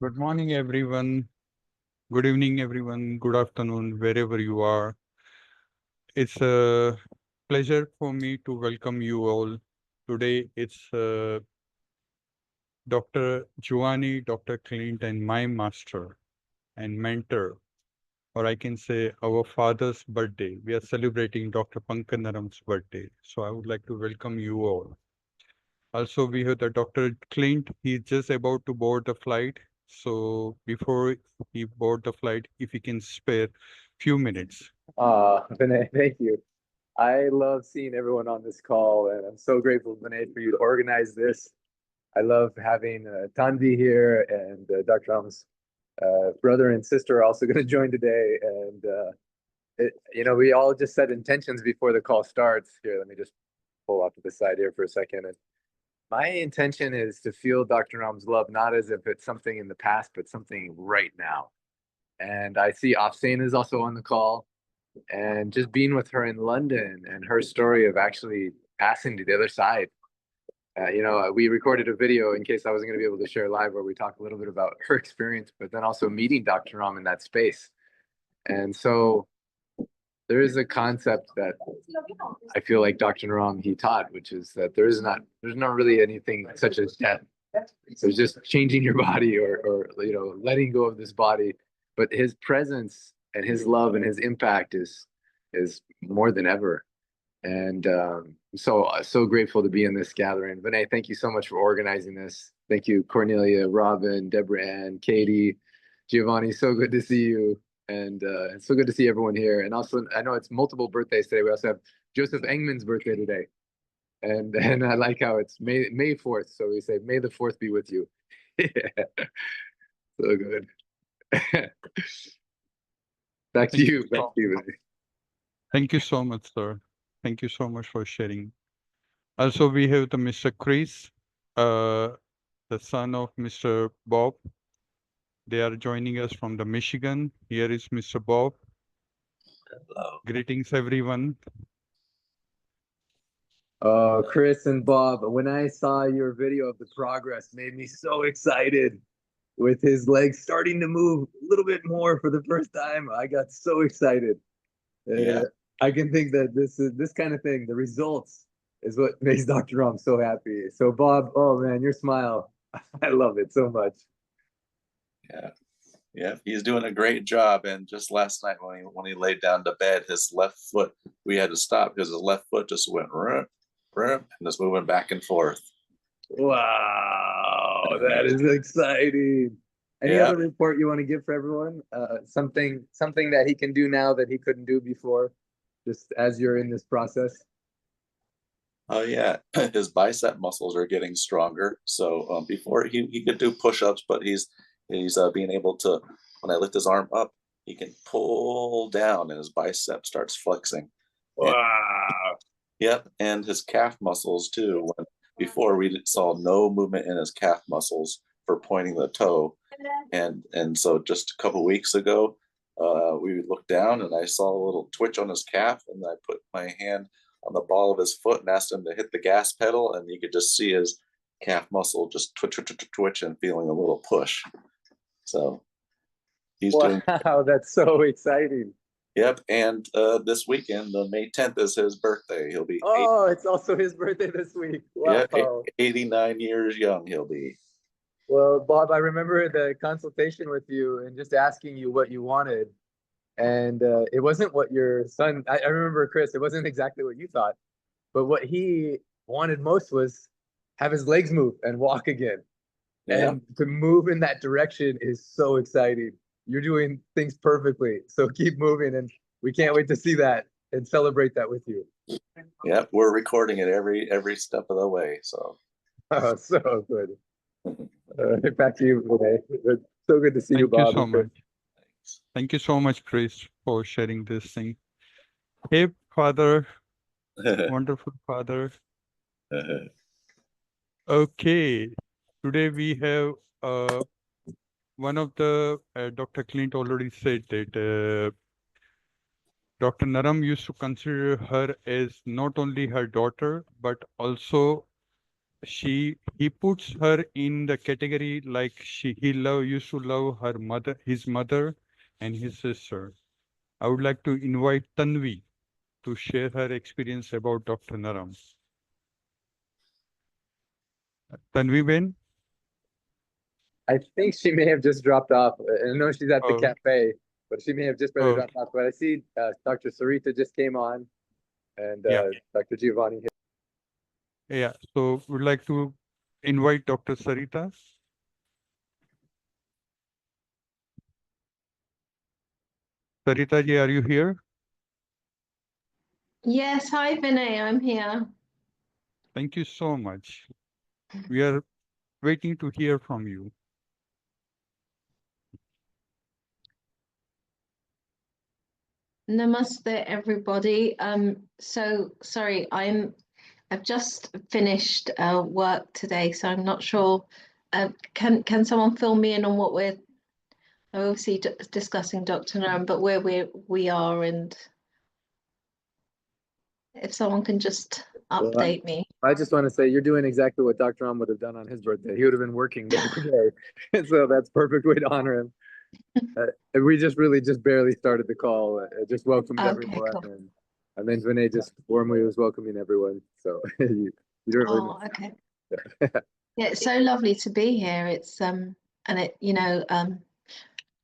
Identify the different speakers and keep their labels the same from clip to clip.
Speaker 1: Good morning, everyone. Good evening, everyone. Good afternoon, wherever you are. It's a pleasure for me to welcome you all. Today, it's Dr. Giovanni, Dr. Clint, and my master and mentor, or I can say our father's birthday. We are celebrating Dr. Pankaj Naram's birthday. So I would like to welcome you all. Also, we have the Dr. Clint. He's just about to board the flight. So before he board the flight, if he can spare few minutes.
Speaker 2: Vinay, thank you. I love seeing everyone on this call, and I'm so grateful, Vinay, for you to organize this. I love having Tanvi here, and Dr. Ram's brother and sister are also going to join today. And we all just set intentions before the call starts. Here, let me just pull off to the side here for a second. And my intention is to feel Dr. Ram's love, not as if it's something in the past, but something right now. And I see Afsane is also on the call. And just being with her in London and her story of actually passing to the other side. We recorded a video in case I wasn't going to be able to share live where we talk a little bit about her experience, but then also meeting Dr. Ram in that space. And so there is a concept that I feel like Dr. Ram he taught, which is that there's not really anything such as death. So it's just changing your body or letting go of this body, but his presence and his love and his impact is more than ever. And so grateful to be in this gathering. Vinay, thank you so much for organizing this. Thank you, Cornelia, Robin, Debra-Ann, Katie, Giovanni. So good to see you, and it's so good to see everyone here. And also, I know it's multiple birthdays today. We also have Joseph Engman's birthday today, and I like how it's May 4th. So we say May the 4th be with you. Yeah. So good. Back to you.
Speaker 1: Thank you so much, sir. Thank you so much for sharing. Also, we have the Mr. Chris, the son of Mr. Bob. They are joining us from the Michigan. Here is Mr. Bob.
Speaker 3: Hello.
Speaker 1: Greetings, everyone.
Speaker 2: Chris and Bob, when I saw your video of the progress, made me so excited. With his legs starting to move a little bit more for the first time, I got so excited.
Speaker 3: Yeah.
Speaker 2: I can think that this kind of thing, the results is what makes Dr. Ram so happy. So Bob, oh man, your smile, I love it so much.
Speaker 3: Yeah, he's doing a great job. And just last night when he laid down to bed, his left foot, we had to stop because his left foot just went and just moving back and forth.
Speaker 2: Wow, that is exciting. Any other report you want to give for everyone? Something that he can do now that he couldn't do before, just as you're in this process?
Speaker 3: Oh yeah, his bicep muscles are getting stronger. So before he could do push-ups, but he's being able to, when I lift his arm up, he can pull down and his bicep starts flexing.
Speaker 2: Wow.
Speaker 3: Yep, and his calf muscles too. Before we saw no movement in his calf muscles for pointing the toe, and so just a couple weeks ago, we looked down and I saw a little twitch on his calf, and I put my hand on the ball of his foot and asked him to hit the gas pedal, and you could just see his calf muscle just twitch and feeling a little push. So he's doing.
Speaker 2: Wow, that's so exciting.
Speaker 3: Yep, and this weekend, the May 10th, is his birthday. He'll be.
Speaker 2: Oh, it's also his birthday this week. Wow.
Speaker 3: Yeah, 89 years young he'll be.
Speaker 2: Well, Bob, I remember the consultation with you and just asking you what you wanted. And it wasn't what your son, I remember, Chris, it wasn't exactly what you thought. But what he wanted most was have his legs move and walk again. Yeah. And to move in that direction is so exciting. You're doing things perfectly. So keep moving, and we can't wait to see that and celebrate that with you.
Speaker 3: Yep, we're recording it every step of the way. So,
Speaker 2: oh, so good. Back to you, Vinay. It's so good to see you, Bob.
Speaker 1: Thank you so much. Thank you so much, Chris, for sharing this thing. Hey, Father. Wonderful Father. Okay. Today we have one of the, Dr. Clint already said that Dr. Naram used to consider her as not only her daughter, but also he puts her in the category like used to love her mother, his mother and his sister. I would like to invite Tanvi to share her experience about Dr. Naram. Tanvi Ben?
Speaker 2: I think she may have just dropped off. I know she's at the
Speaker 1: Oh,
Speaker 2: cafe, but she may have just barely
Speaker 1: oh,
Speaker 2: dropped off. But I see Dr. Sarita just came on, and
Speaker 1: yeah,
Speaker 2: Dr. Giovanni here.
Speaker 1: yeah. So would like to invite Dr. Sarita. Sarita ji, are you here?
Speaker 4: Yes, hi Vinay, I'm here.
Speaker 1: Thank you so much. We are waiting to hear from you.
Speaker 4: Namaste everybody. So sorry, I've just finished work today, so I'm not sure. Can someone fill me in on what we're obviously discussing Dr. Naram, but where we are, and if someone can just
Speaker 2: Well,
Speaker 4: update me.
Speaker 2: I just want to say you're doing exactly what Dr. Ram would have done on his birthday. He would have been working day to day. So that's perfect way to honor him. And we just really just barely started the call. Just welcomed
Speaker 4: Okay,
Speaker 2: everyone,
Speaker 4: cool.
Speaker 2: and then Vinay just warmly was welcoming everyone. So you don't really.
Speaker 4: Oh, okay. Yeah, it's so lovely to be here. It's and it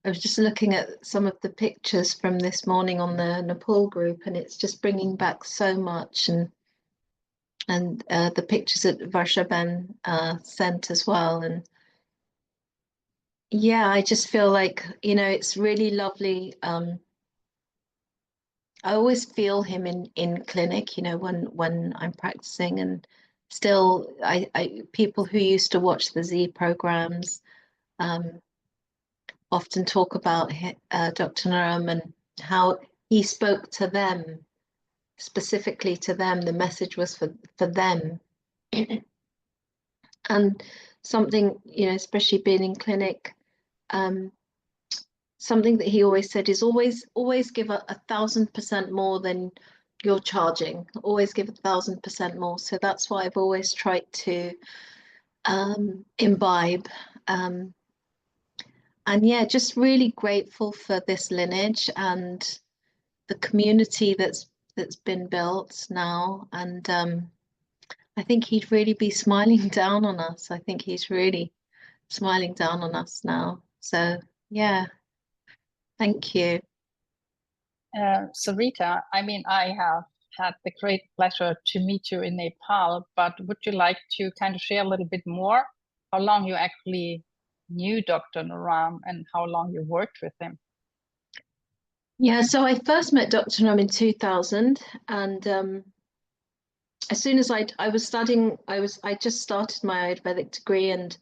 Speaker 4: I was just looking at some of the pictures from this morning on the Nepal group, and it's just bringing back so much, and the pictures that Varshaban sent as well, and yeah, I just feel like it's really lovely. I always feel him in clinic, when I'm practicing, and still, I people who used to watch the Z programs often talk about Dr. Naram and how he spoke to them, specifically to them. The message was for them. And something, especially being in clinic, something that he always said is always give 1,000% more than you're charging. Always give 1,000% more. So that's why I've always tried to imbibe. And yeah, just really grateful for this lineage and the community that's been built now. And I think he'd really be smiling down on us. I think he's really smiling down on us now. So yeah, thank you.
Speaker 5: Sarita, I mean, I have had the great pleasure to meet you in Nepal, but would you like to kind of share a little bit more how long you actually knew Dr. Naram and how long you worked with him?
Speaker 4: Yeah, so I first met Dr. Naram in 2000, and as soon as I was studying, I just started my Ayurvedic degree, and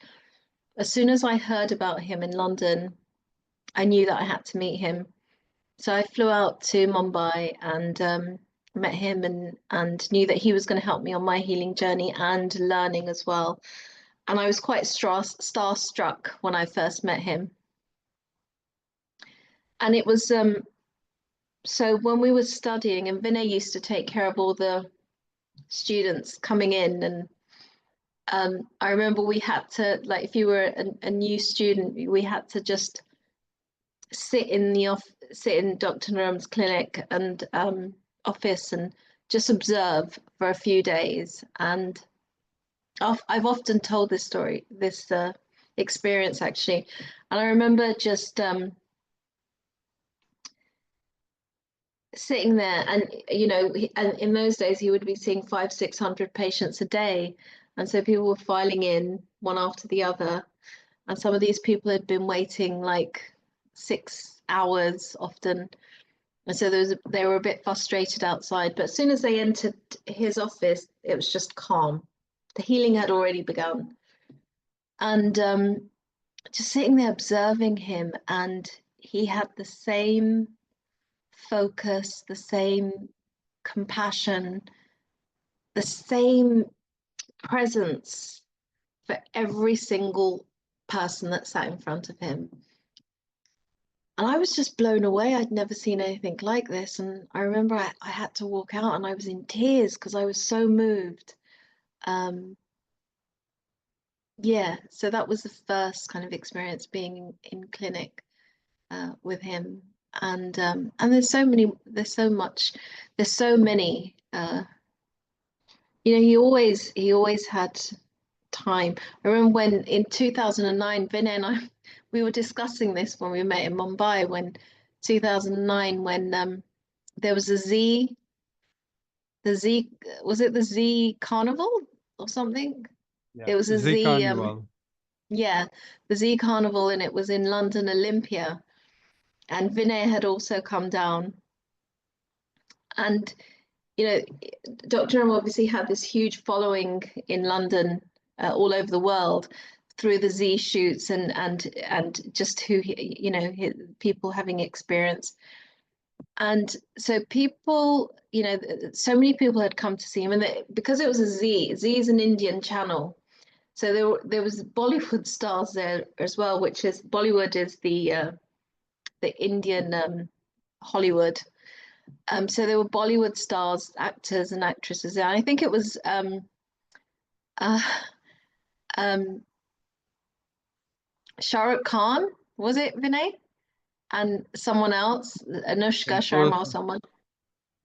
Speaker 4: as soon as I heard about him in London, I knew that I had to meet him. So I flew out to Mumbai and met him and knew that he was going to help me on my healing journey and learning as well. And I was quite starstruck when I first met him. And it was so when we were studying, and Vinay used to take care of all the students coming in, and I remember we had to, like, if you were a new student, we had to just sit in Dr. Naram's clinic and office and just observe for a few days. And I've often told this story, this experience actually. And I remember just sitting there, and and in those days he would be seeing 500-600 patients a day, and so people were filing in one after the other, and some of these people had been waiting like 6 hours often, and so they were a bit frustrated outside. But as soon as they entered his office, it was just calm. The healing had already begun, and just sitting there observing him, and he had the same focus, the same compassion, the same presence for every single person that sat in front of him. And I was just blown away. I'd never seen anything like this. And I remember I had to walk out and I was in tears because I was so moved. yeah, so that was the first kind of experience being in clinic with him. And there's so many, there's so many. He always had time. I remember when in 2009, Vinay and I, we were discussing this when we met in Mumbai, when 2009, when there was was it the Z Carnival or something?
Speaker 1: Yeah.
Speaker 4: It was a
Speaker 1: Z
Speaker 4: Z,
Speaker 1: Carnival.
Speaker 4: yeah, the Z Carnival, and it was in London Olympia. And Vinay had also come down. And, Dr. M obviously had this huge following in London, all over the world, through the Z shoots and just who people having experience. And so people, so many people had come to see him, and because it was a Z is an Indian channel. So there was Bollywood stars there as well, which is Bollywood is the Indian Hollywood. So there were Bollywood stars, actors and actresses. And I think it was uh, Shah Rukh Khan, was it, Vinay? And someone else, Anushka
Speaker 1: It
Speaker 4: Sharma
Speaker 1: was
Speaker 4: or someone.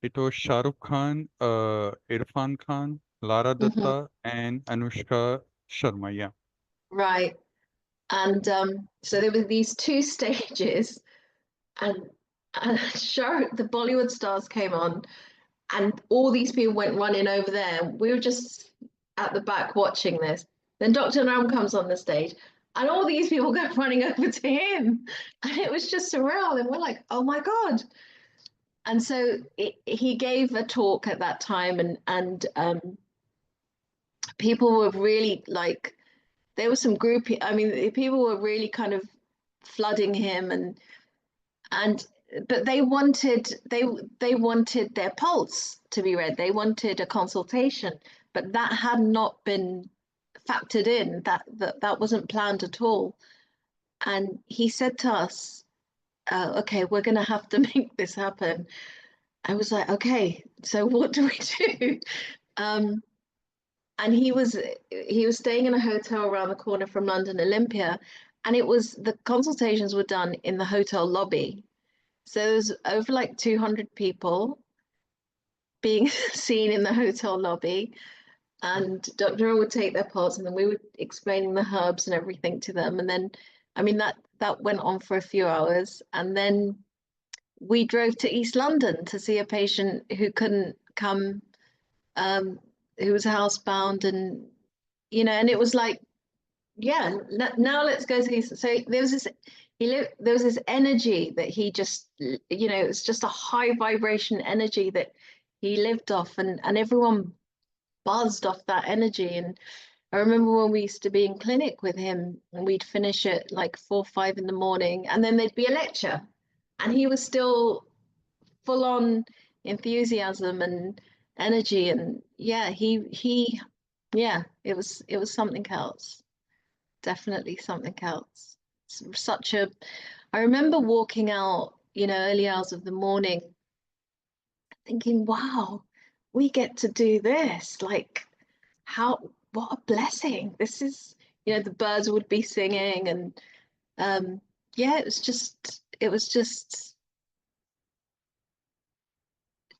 Speaker 1: it was Shah Rukh Khan, Irfan Khan, Lara
Speaker 4: Mhm.
Speaker 1: Datta, and Anushka Sharma. Yeah.
Speaker 4: Right. And so there were these two stages, and the Bollywood stars came on, and all these people went running over there. We were just at the back watching this. Then Dr. Naram comes on the stage, and all these people go running over to him, and it was just surreal. And we're like, "Oh my God!" And so he gave a talk at that time, and people were really like, there was some group. I mean, people were really kind of flooding him, and but they wanted their pulse to be read. They wanted a consultation, but that had not been factored in. That wasn't planned at all. And he said to us, "Okay, we're going to have to make this happen." I was like, "Okay, so what do we do?" Um, and he was staying in a hotel around the corner from London Olympia, and the consultations were done in the hotel lobby. So there's over like 200 people being seen in the hotel lobby, and Dr. O would take their pulse, and then we would explaining the herbs and everything to them. And then, I mean, that went on for a few hours, and then we drove to East London to see a patient who couldn't come, who was housebound, and and it was like, yeah, now let's go to East. So there was this there was this energy that he just, it was just a high vibration energy that he lived off, and everyone buzzed off that energy. And I remember when we used to be in clinic with him, and we'd finish at like 4 5 in the morning, and then there'd be a lecture, and he was still full on enthusiasm and energy. And yeah, yeah, it was something else, definitely something else. Such a I remember walking out, early hours of the morning, thinking, wow, we get to do this. Like, what a blessing. This is, the birds would be singing, and yeah, it was just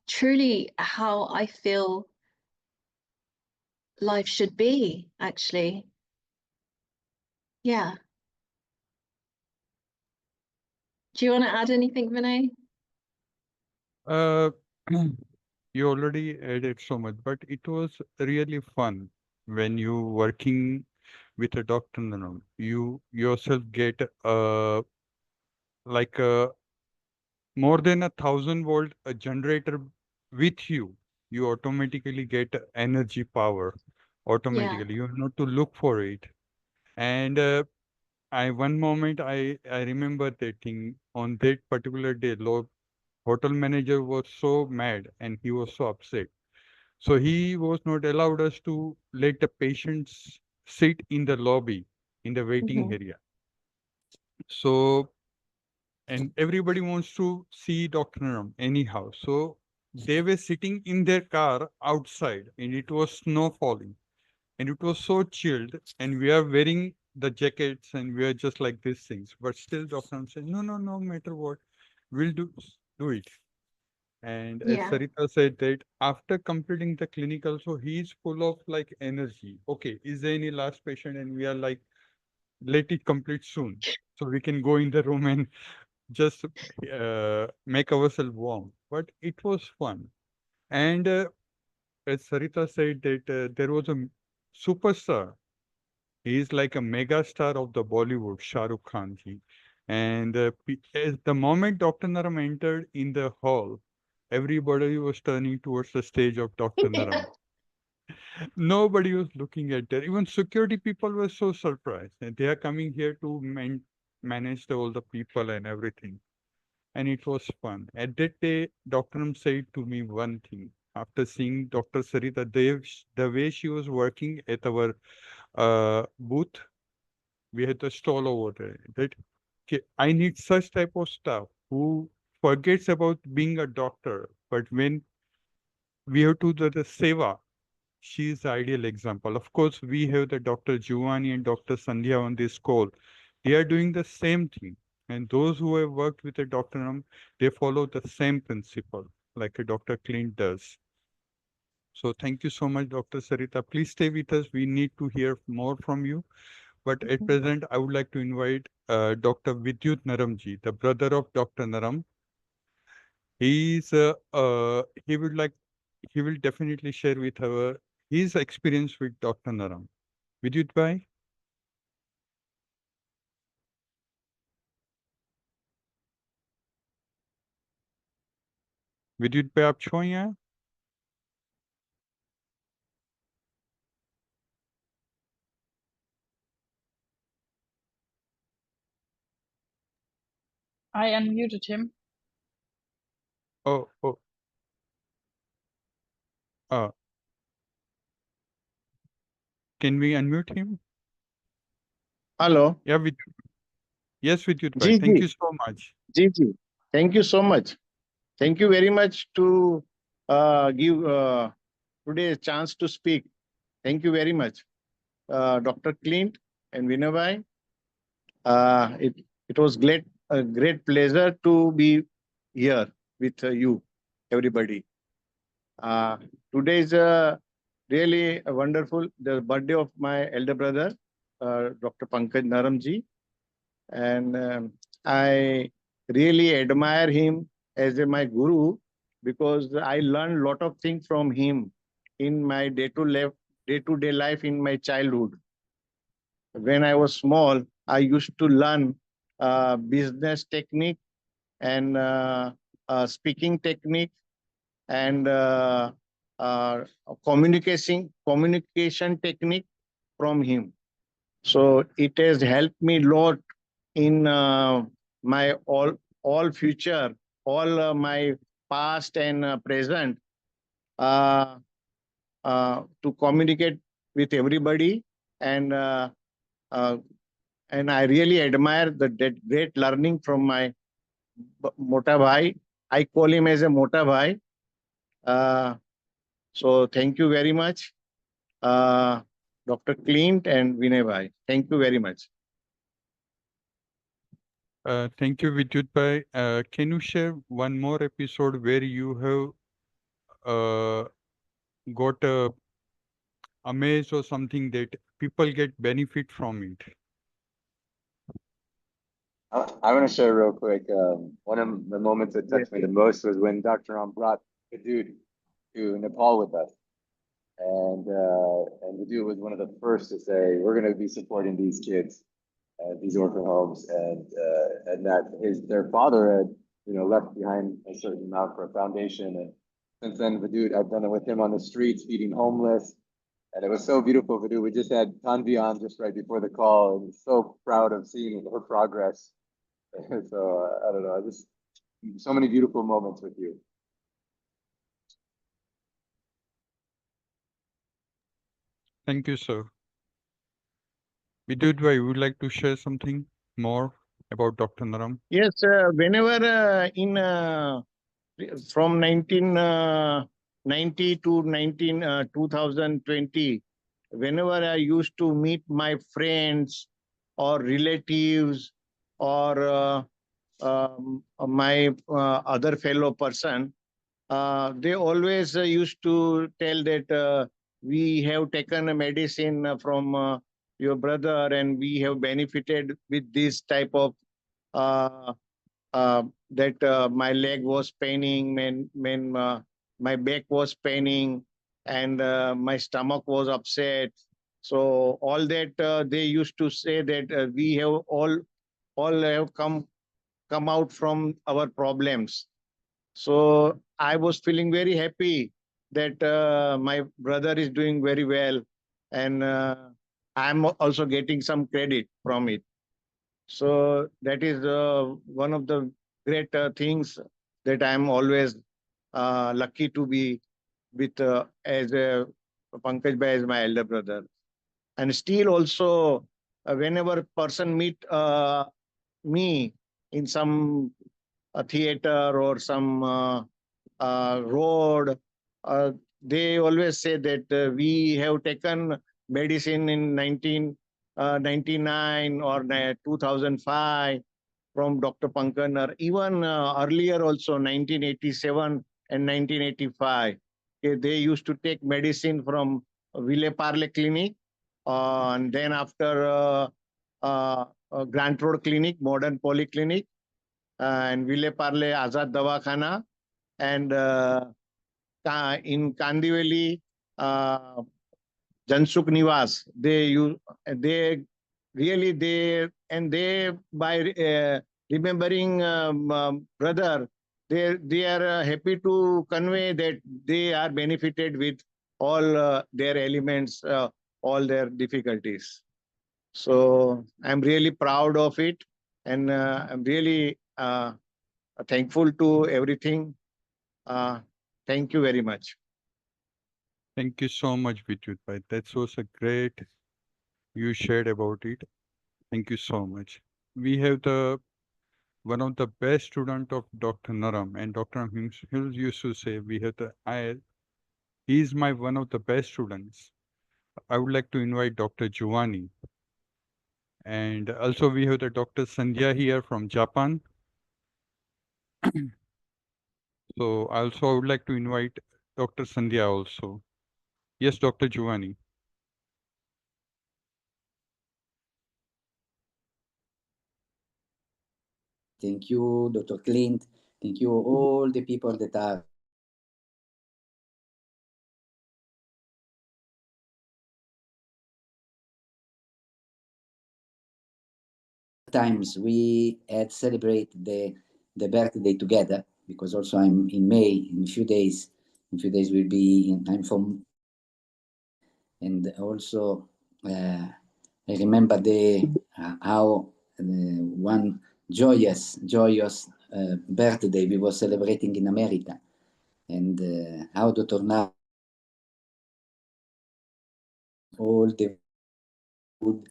Speaker 4: truly how I feel life should be, actually. Yeah. Do you want to add anything, Vinay?
Speaker 1: Uh, you already added so much, but it was really fun when you working with a doctor. You yourself get like more than 1,000 volt a generator with you. You automatically get energy power
Speaker 4: Yeah.
Speaker 1: automatically. You have not to look for it. And I one moment I remember that thing on that particular day. Hotel manager was so mad and he was so upset. So he was not allowed us to let the patients sit in the lobby in the waiting
Speaker 4: Mhm.
Speaker 1: area. So and everybody wants to see Dr. Naram anyhow. So they were sitting in their car outside and it was snow falling. and it was so chilled, and we are wearing the jackets and we are just like these things, but still Dr. Naram said, no matter what, we'll do it. And as
Speaker 4: Yeah.
Speaker 1: Sarita said that after completing the clinical, so he's full of like energy. Okay, is there any last patient? And we are like, let it complete soon. So we can go in the room and just make ourselves warm. But it was fun. And as Sarita said that there was a superstar. He is like a mega star of the Bollywood, Shah Rukh Khan ji. And as the moment Dr. Naram entered in the hall, everybody was turning towards the stage of Dr. Naram. Nobody was looking at that. Even security people were so surprised. And they are coming here to manage all the people and everything. And it was fun. At that day, Dr. Naram said to me one thing. After seeing Dr. Sarita, the way she was working at our booth, we had the stall over there. That okay, I need such type of staff who forgets about being a doctor, but when we have to do the seva, she is the ideal example. Of course, we have the Dr. Giovanni and Dr. Sandhya on this call. They are doing the same thing. And those who have worked with a Dr. Ram, they follow the same principle like a Dr. Clint does. So thank you so much, Dr. Sarita. Please stay with us. We need to hear more from you. But at present, I would like to invite Dr. Vidyut Naramji, the brother of Dr. Naram. He would like, he will definitely share with our his experience with Dr. Naram. Vidyut bhai, विद्युत भाई आप छो यहाँ
Speaker 5: I unmuted him.
Speaker 1: oh uh can we unmute him?
Speaker 6: Hello.
Speaker 1: Yeah, yes, Vidyut bhai.
Speaker 6: Ji,
Speaker 1: Thank
Speaker 6: ji,
Speaker 1: you so much.
Speaker 6: ji, ji. Thank you so much. Thank you very much to give today a chance to speak. Thank you very much, Dr. Clint and Vinay. It was a great pleasure to be here with you, everybody. Today is really a wonderful the birthday of my elder brother, Dr. Pankaj Naram ji, and I really admire him as my guru because I learned a lot of things from him in my day-to-day life in my childhood. When I was small, I used to learn business technique and speaking technique and communication technique from him. So it has helped me a lot in my all future, all my past and present to communicate with everybody, and I really admire that great learning from my Mota Bhai. I call him as a Mota Bhai. So thank you very much, Dr. Clint and Vinay Bhai. Thank you very much.
Speaker 1: Thank you, Vidyut bhai. Can you share one more episode where you have got a amaze or something that people get benefit from it?
Speaker 2: I want to share real quick. One of the moments that touched me the most was when Dr. Ram brought the dude to Nepal with us. And the dude was one of the first to say, we're going to be supporting these kids at these orphan homes. And that their father had, left behind a certain amount for a foundation. And since then, the dude, I've done it with him on the streets, feeding homeless. And it was so beautiful to do. We just had Tanvi on just right before the call, and so proud of seeing her progress. So I don't know, just so many beautiful moments with you.
Speaker 1: Thank you, sir. Vidyut bhai, would like to share something more about Dr. Naram?
Speaker 6: Yes, whenever from 1990 to 2020, whenever I used to meet my friends or relatives or my other fellow person, they always used to tell that we have taken a medicine from your brother and we have benefited with this type of uh, that my leg was paining, my back was paining, and my stomach was upset. So all that they used to say that we have all have come out from our problems. So I was feeling very happy that my brother is doing very well, and I'm also getting some credit from it. So that is one of the great things that I'm always lucky to be with as a Pankaj Bhai as my elder brother. And still also, whenever person meet me in some theater or some road, they always say that we have taken medicine in 1999 or 2005 from Dr. Pankanar, even earlier also 1987 and 1985. Okay, they used to take medicine from Ville Parle Clinic, and then after Grant Road Clinic, Modern Polyclinic, and Ville Parle Azad Dawakhana, and in Kandivali, Jansuk Nivas. They really they by remembering brother, they are happy to convey that they are benefited with all their elements, all their difficulties. So I'm really proud of it, and I'm really thankful to everything. Thank you very much.
Speaker 1: Thank you so much, Vidyut bhai. That was a great you shared about it. Thank you so much. We have the one of the best student of Dr. Naram, and Dr. Naram used to say we have he is my one of the best students. I would like to invite Dr. Giovanni, and also we have the Dr. Sandhya here from Japan. So also I would like to invite Dr. Sandhya also. Yes, Dr. Giovanni.
Speaker 7: Thank you, Dr. Clint. Thank you, all the people that are times we had celebrate the birthday together, because also I'm in May in a few days. In a few days we'll be in, I'm from, and also I remember the how one joyous birthday we were celebrating in America, and how Dr. Naram all the food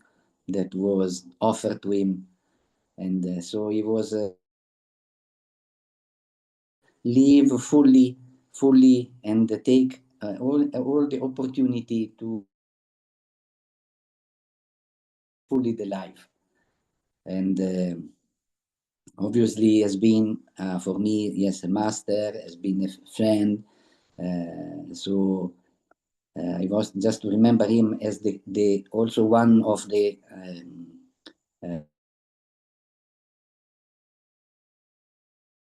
Speaker 7: that was offered to him, and so he was live fully and take all the opportunity to fully the life. And obviously has been for me, yes, a master, has been a friend. So I was just to remember him as the also one of the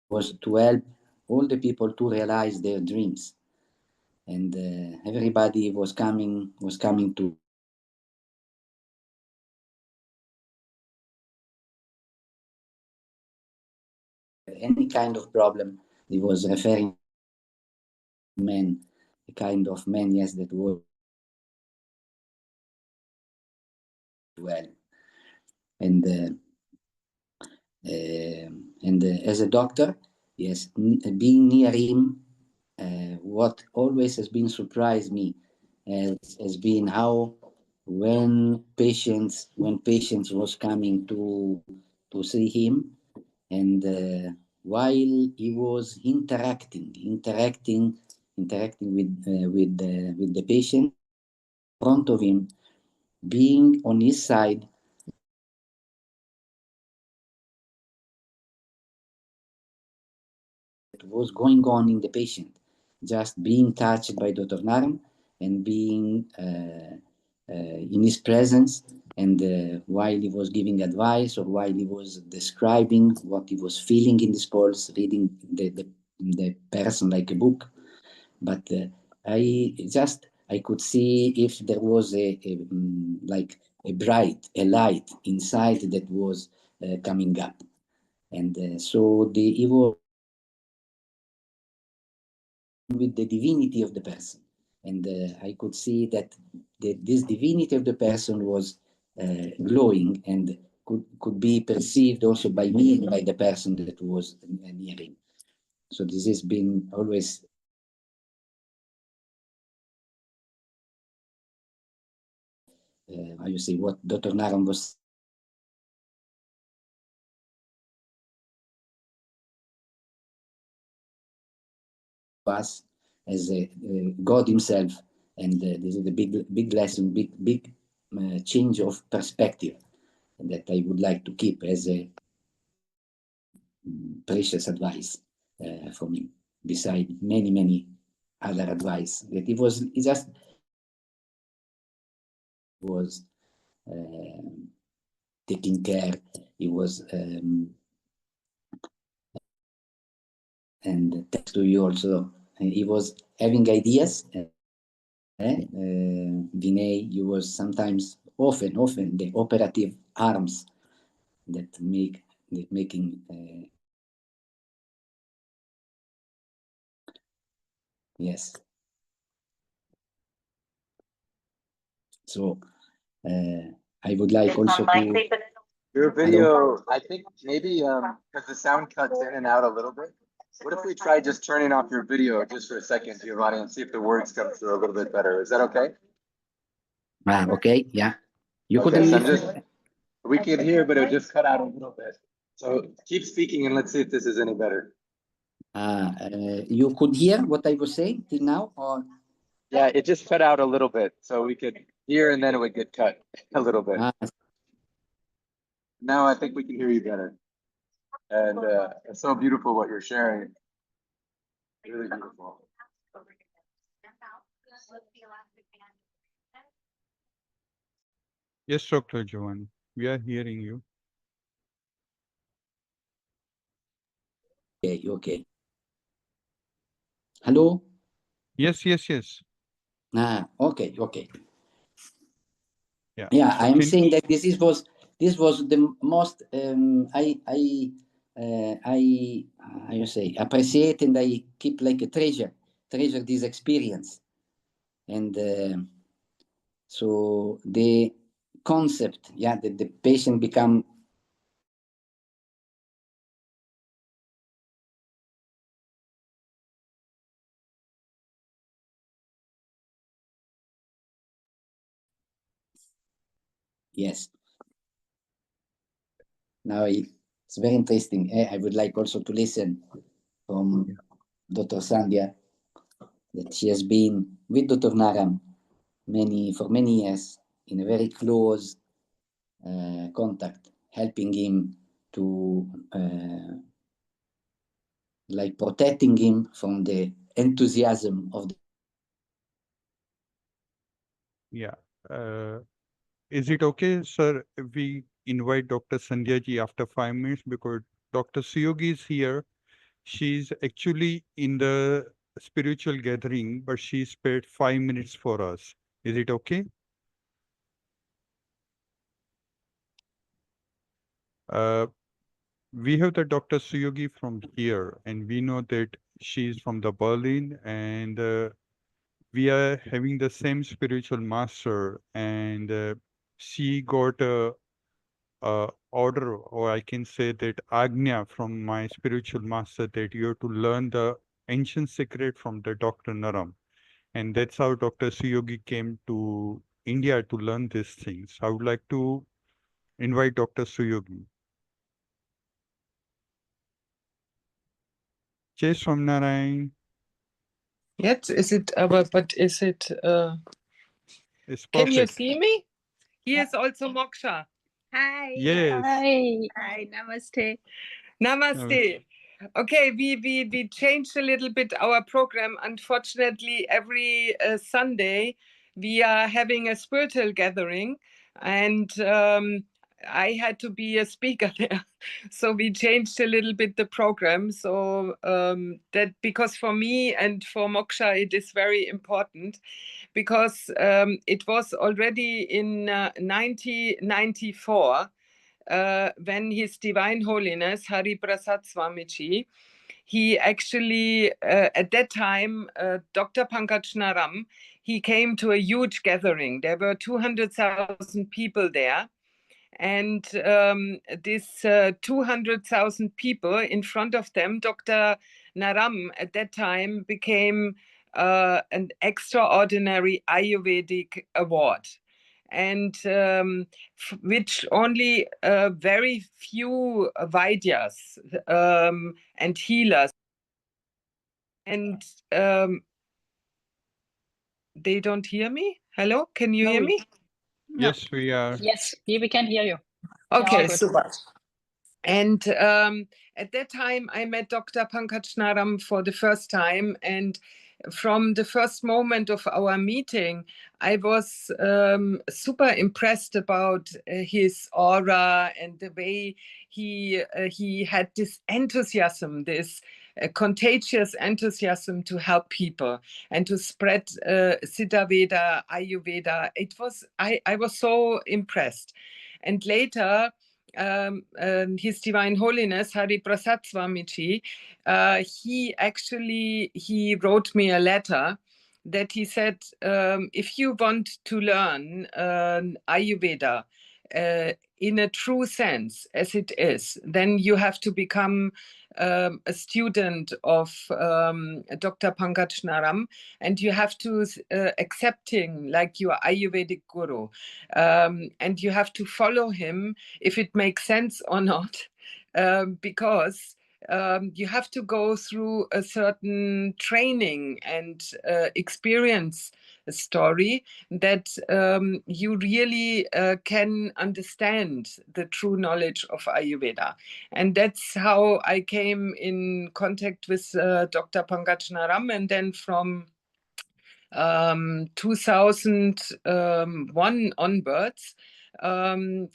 Speaker 7: was to help all the people to realize their dreams, and everybody was coming to any kind of problem. He was referring to man, a kind of man, yes, that was well, and as a doctor, yes, being near him, what always has been surprised me has been how when patients was coming to see him, and while he was interacting with the patient, front of him, being on his side, was going on in the patient, just being touched by Dr. Naram and being in his presence, and while he was giving advice or while he was describing what he was feeling in his pulse, reading the person like a book. But I could see if there was like a light inside that was coming up. And so he was with the divinity of the person. And I could see that this divinity of the person was glowing and could be perceived also by me and by the person that was near him. So this has been always how you say, what Dr. Naram was us as a God himself. And this is the big lesson, big change of perspective that I would like to keep as a precious advice for me, beside many other advice that he just was taking care. He was and thanks to you also, he was having ideas. Vinay, you was sometimes often the operative arms that making yes. So I would like also to
Speaker 2: Your video, I think maybe because the sound cuts in and out a little bit. What if we try just turning off your video just for a second, Giovanni, and see if the words come through a little bit better? Is that okay?
Speaker 7: Okay, yeah. You
Speaker 2: Okay,
Speaker 7: couldn't
Speaker 2: so
Speaker 7: listen.
Speaker 2: we can hear, but it just cut out a little bit. So keep speaking and let's see if this is any better.
Speaker 7: You could hear what I was saying till now, or
Speaker 2: Yeah, it just cut out a little bit, so we could hear and then it would get cut a little bit. Now I think we can hear you better. And it's so beautiful what you're sharing. Really beautiful.
Speaker 1: Yes, Dr. Giovanni, we are hearing you.
Speaker 7: okay. Hello?
Speaker 1: Yes.
Speaker 7: Okay.
Speaker 1: Yeah.
Speaker 7: Yeah,
Speaker 1: So
Speaker 7: I'm saying that this was the most how you say, appreciate, and I keep like a treasure this experience. And so the concept, that the patient become yes. Now it's very interesting. I would like also to listen from Dr. Sandhya, that she has been with Dr. Naram for many years in a very close contact, helping him to like protecting him from the enthusiasm of the
Speaker 1: Is it okay, sir, if we invite Dr. Sandhya ji after 5 minutes, because Dr. Suyogi is here. She's actually in the spiritual gathering, but she spared 5 minutes for us. Is it okay? We have the Dr. Suyogi from here, and we know that she's from the Berlin, and we are having the same spiritual master, and she got a order, or I can say that Agnya from my spiritual master, that you have to learn the ancient secret from the Dr. Naram. And that's how Dr. Suyogi came to India to learn these things. I would like to invite Dr. Suyogi. Jai Swaminarayan.
Speaker 8: Jetzt ist es aber, but is it
Speaker 1: It's
Speaker 8: Can you
Speaker 1: perfect.
Speaker 8: see me? Here's also Moksha.
Speaker 9: Hi.
Speaker 1: Yes.
Speaker 5: Hi.
Speaker 9: Hi. Namaste.
Speaker 8: Namaste. Okay, we changed a little bit our program. Unfortunately, every Sunday we are having a spiritual gathering, and I had to be a speaker there, so we changed a little bit the program. So that because for me and for Moksha it is very important, because it was already in 1994. When His Divine Holiness Hari Prasad Swamiji, he actually, at that time, Dr. Pankaj Naram, he came to a huge gathering. There were 200,000 people there. And this 200,000 people, in front of them, Dr. Naram at that time became an extraordinary Ayurvedic award, and which only very few Vaidyas and healers, and they don't hear me. Hello, can you hear me?
Speaker 9: No.
Speaker 1: Yes, we are.
Speaker 5: Yes, we can hear you. You're all
Speaker 8: Okay,
Speaker 5: good.
Speaker 8: super. And at that time, I met Dr. Pankaj Naram for the first time. And from the first moment of our meeting, I was super impressed about his aura and the way he had this enthusiasm, this contagious enthusiasm to help people and to spread Siddha Veda, Ayurveda. I was so impressed. And later, His Divine Holiness Hari Prasad Swamiji, he wrote me a letter that he said, if you want to learn Ayurveda in a true sense as it is, then you have to become a student of Dr. Pankaj Naram, and you have to accept him like your Ayurvedic guru, and you have to follow him if it makes sense or not, because you have to go through a certain training and experience story that you really can understand the true knowledge of Ayurveda. And that's how I came in contact with Dr. Pankaj Naram, and then from 2001 onwards,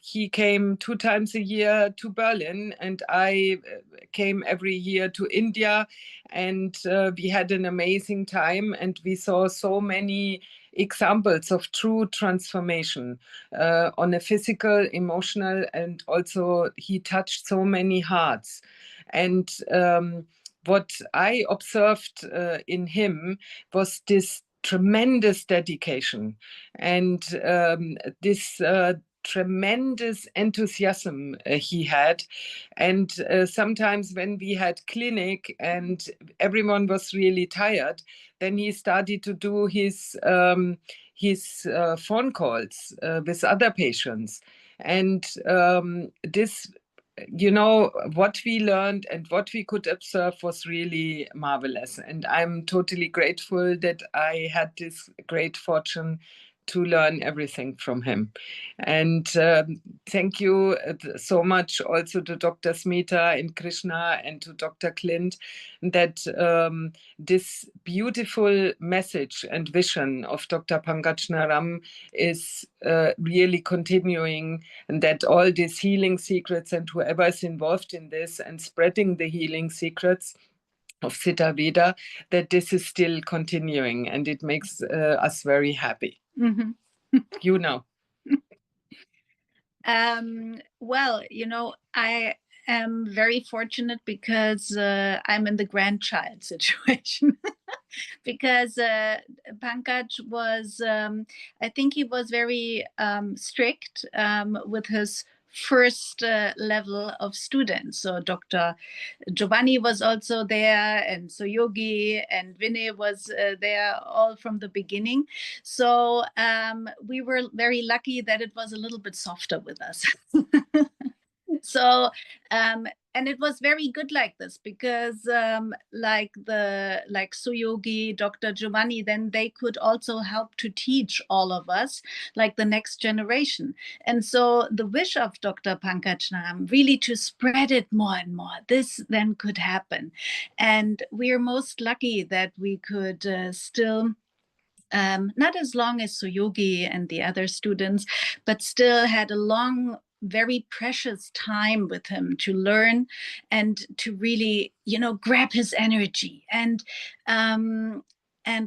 Speaker 8: he came 2 times a year to Berlin, and I came every year to India, and we had an amazing time, and we saw so many examples of true transformation on a physical, emotional, and also he touched so many hearts. And what I observed in him was this tremendous dedication and this tremendous enthusiasm he had. And sometimes when we had clinic and everyone was really tired, then he started to do his phone calls with other patients. And this, what we learned and what we could observe was really marvelous. And I'm totally grateful that I had this great fortune to learn everything from him. And thank you so much also to Dr. Smita and Krishna and to Dr. Clint, that this beautiful message and vision of Dr. Pankaj Naram is really continuing, and that all these healing secrets and whoever is involved in this and spreading the healing secrets of Siddha Veda, that this is still continuing, and it makes us very happy.
Speaker 9: Mhm. Well, I am very fortunate because I'm in the grandchild situation. Because Pankaj was, I think he was very strict with his first level of students. So Dr. Giovanni was also there, and Suyogi and Vinay was there all from the beginning. So we were very lucky that it was a little bit softer with us. So and it was very good like this, because like Suyogi, Dr. Giovanni, then they could also help to teach all of us, like the next generation. And so the wish of Dr. Pankaj Naram, really to spread it more and more, this then could happen. And we are most lucky that we could still, not as long as Suyogi and the other students, but still had a long, very precious time with him to learn and to really, grab his energy. And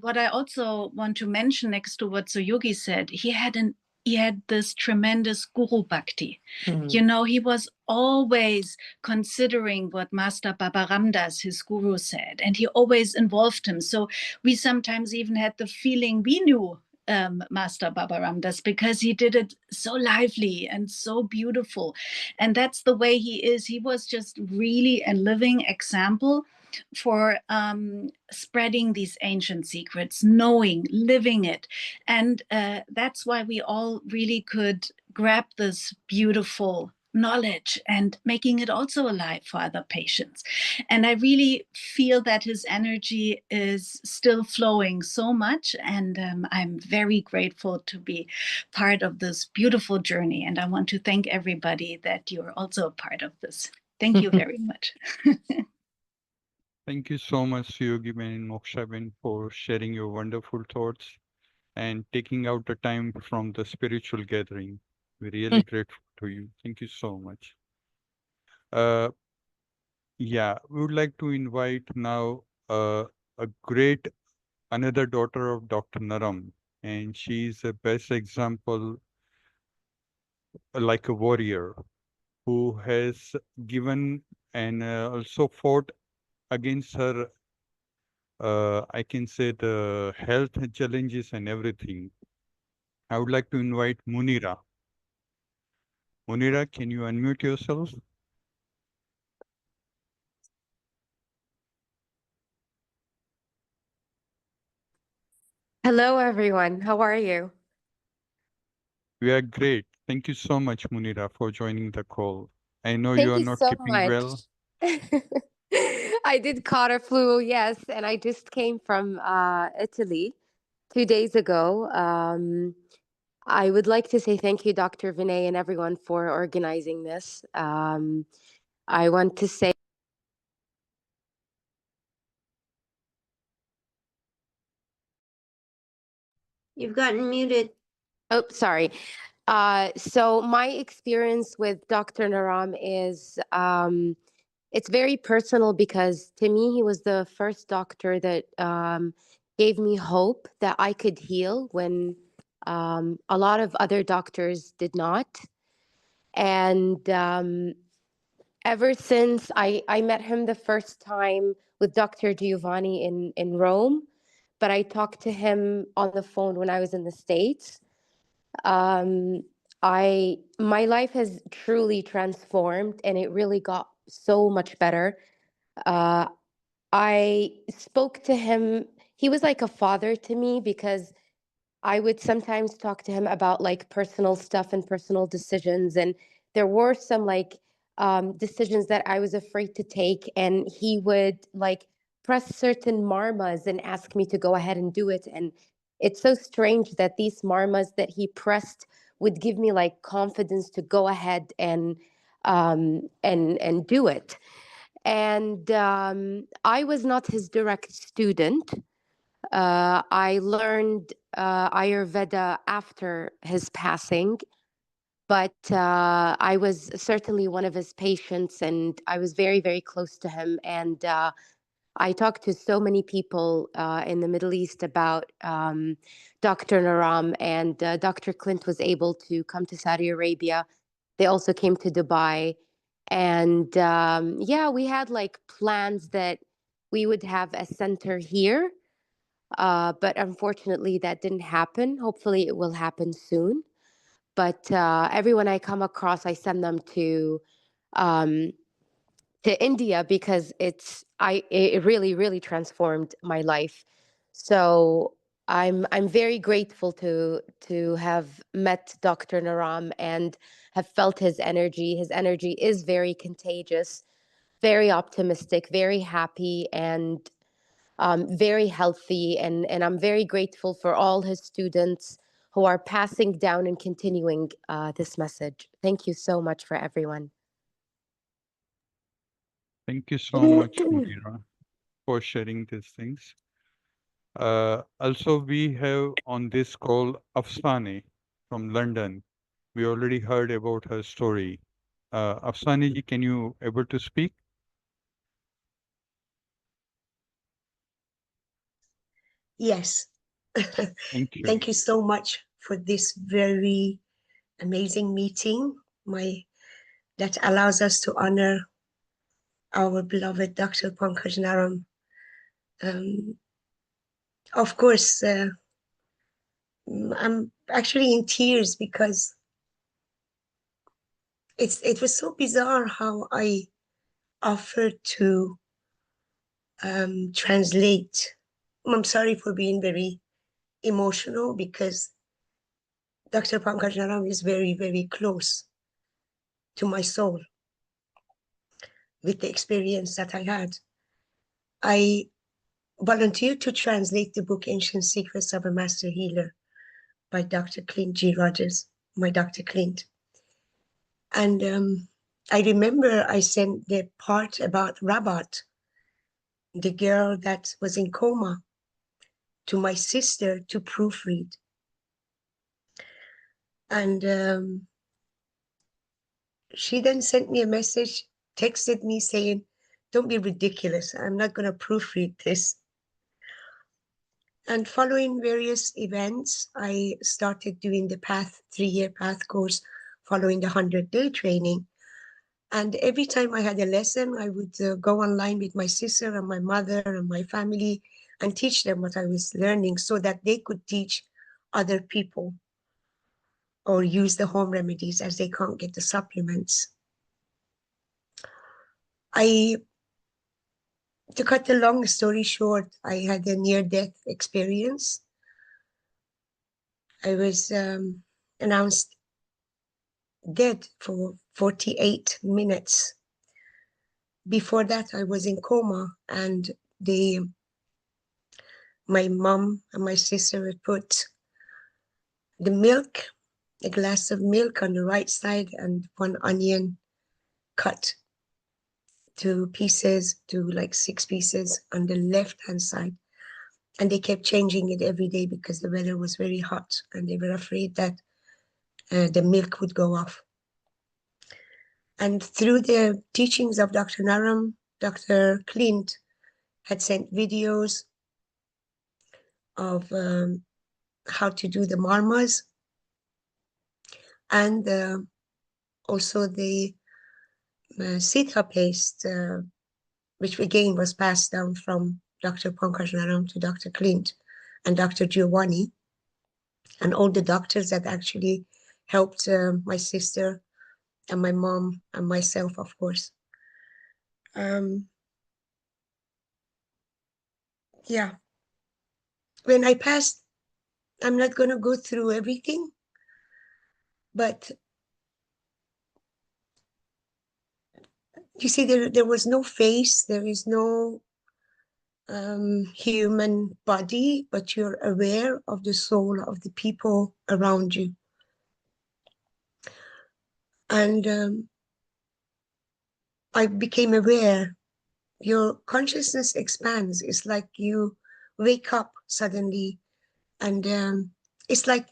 Speaker 9: what I also want to mention, next to what Suyogi said, he had this tremendous guru bhakti. He was always considering what Master Baba Ramdas, his guru, said, and he always involved him. So we sometimes even had the feeling we knew Master Baba Ramdas, because he did it so lively and so beautiful. And that's the way he is. He was just really a living example for spreading these ancient secrets, knowing, living it. And that's why we all really could grab this beautiful knowledge and making it also alive for other patients. And I really feel that his energy is still flowing so much. And I'm very grateful to be part of this beautiful journey. And I want to thank everybody that you're also a part of this. Thank you very much.
Speaker 1: Thank you so much, Suyogi and Moksha, for sharing your wonderful thoughts and taking out the time from the spiritual gathering. We're really grateful to you. Thank you so much. Yeah, we would like to invite now another daughter of Dr. Naram, and she's the best example, like a warrior who has given and also fought against her, I can say, the health challenges and everything. I would like to invite Munira. Munira, can you unmute yourself?
Speaker 10: Hello, everyone. How are you?
Speaker 1: We are great. Thank you so much, Munira, for joining the call. I know you
Speaker 10: Thank
Speaker 1: are
Speaker 10: you
Speaker 1: not
Speaker 10: so
Speaker 1: keeping
Speaker 10: much.
Speaker 1: well.
Speaker 10: I did caught a flu, yes, and I just came from Italy 2 days ago. I would like to say thank you, Dr. Vinay, and everyone for organizing this. I want to say
Speaker 11: You've gotten muted.
Speaker 10: Oh, sorry. So my experience with Dr. Naram is it's very personal, because to me, he was the first doctor that gave me hope that I could heal when a lot of other doctors did not. And ever since I met him the first time with Dr. Giovanni in Rome, but I talked to him on the phone when I was in the States. My life has truly transformed, and it really got so much better. I spoke to him. He was like a father to me, because I would sometimes talk to him about like personal stuff and personal decisions. And there were some like decisions that I was afraid to take. And he would like press certain marmas and ask me to go ahead and do it. And it's so strange that these marmas that he pressed would give me like confidence to go ahead and do it. And I was not his direct student. I learned Ayurveda after his passing, but I was certainly one of his patients, and I was very, very close to him. And I talked to so many people in the Middle East about Dr. Naram, and Dr. Clint was able to come to Saudi Arabia. They also came to Dubai. And yeah, we had like plans that we would have a center here. But unfortunately, that didn't happen. Hopefully, it will happen soon. But everyone I come across, I send them um, to India, because it really, really transformed my life. So I'm very grateful to have met Dr. Naram and have felt his energy. His energy is very contagious. very optimistic, very happy, and very healthy. And I'm very grateful for all his students who are passing down and continuing this message. Thank you so much for everyone.
Speaker 1: Thank you so much, Mira, for sharing these things. Also, we have on this call Afsane from London. We already heard about her story. Afsane ji, can you able to speak?
Speaker 12: Yes.
Speaker 1: Thank you.
Speaker 12: Thank you so much for this very amazing meeting. That allows us to honor our beloved Dr. Pankaj Naram. Of course, I'm actually in tears because it was so bizarre how I offered to translate. I'm sorry for being very emotional because Dr. Pankaj Naram is very, very close to my soul with the experience that I had. I volunteered to translate the book Ancient Secrets of a Master Healer by Dr. Clint G. Rogers, my Dr. Clint. And I remember I sent the part about Rabat, the girl that was in coma, to my sister to proofread. And she then sent me a message, texted me saying, "Don't be ridiculous. I'm not going to proofread this." And following various events, I started doing the 3-year path course, following the 100-day training. And every time I had a lesson, I would go online with my sister and my mother and my family and teach them what I was learning so that they could teach other people or use the home remedies as they can't get the supplements. To cut the long story short, I had a near-death experience. I was announced dead for 48 minutes. Before that, I was in coma, and my mom and my sister had put the milk, a glass of milk on the right side, and 1 onion cut to pieces, to like 6 pieces on the left-hand side. And they kept changing it every day because the weather was very hot, and they were afraid that the milk would go off. And through the teachings of Dr. Naram, Dr. Clint had sent videos of how to do the marmas, and also the Sitha paste, which again was passed down from Dr. Pankaj Naram to Dr. Clint and Dr. Giovanni, and all the doctors that actually helped my sister and my mom and myself, of course. Yeah. When I passed, I'm not going to go through everything, but you see, there was no face, there is no human body, but you're aware of the soul of the people around you. And I became aware. Your consciousness expands. It's like you wake up suddenly, and it's like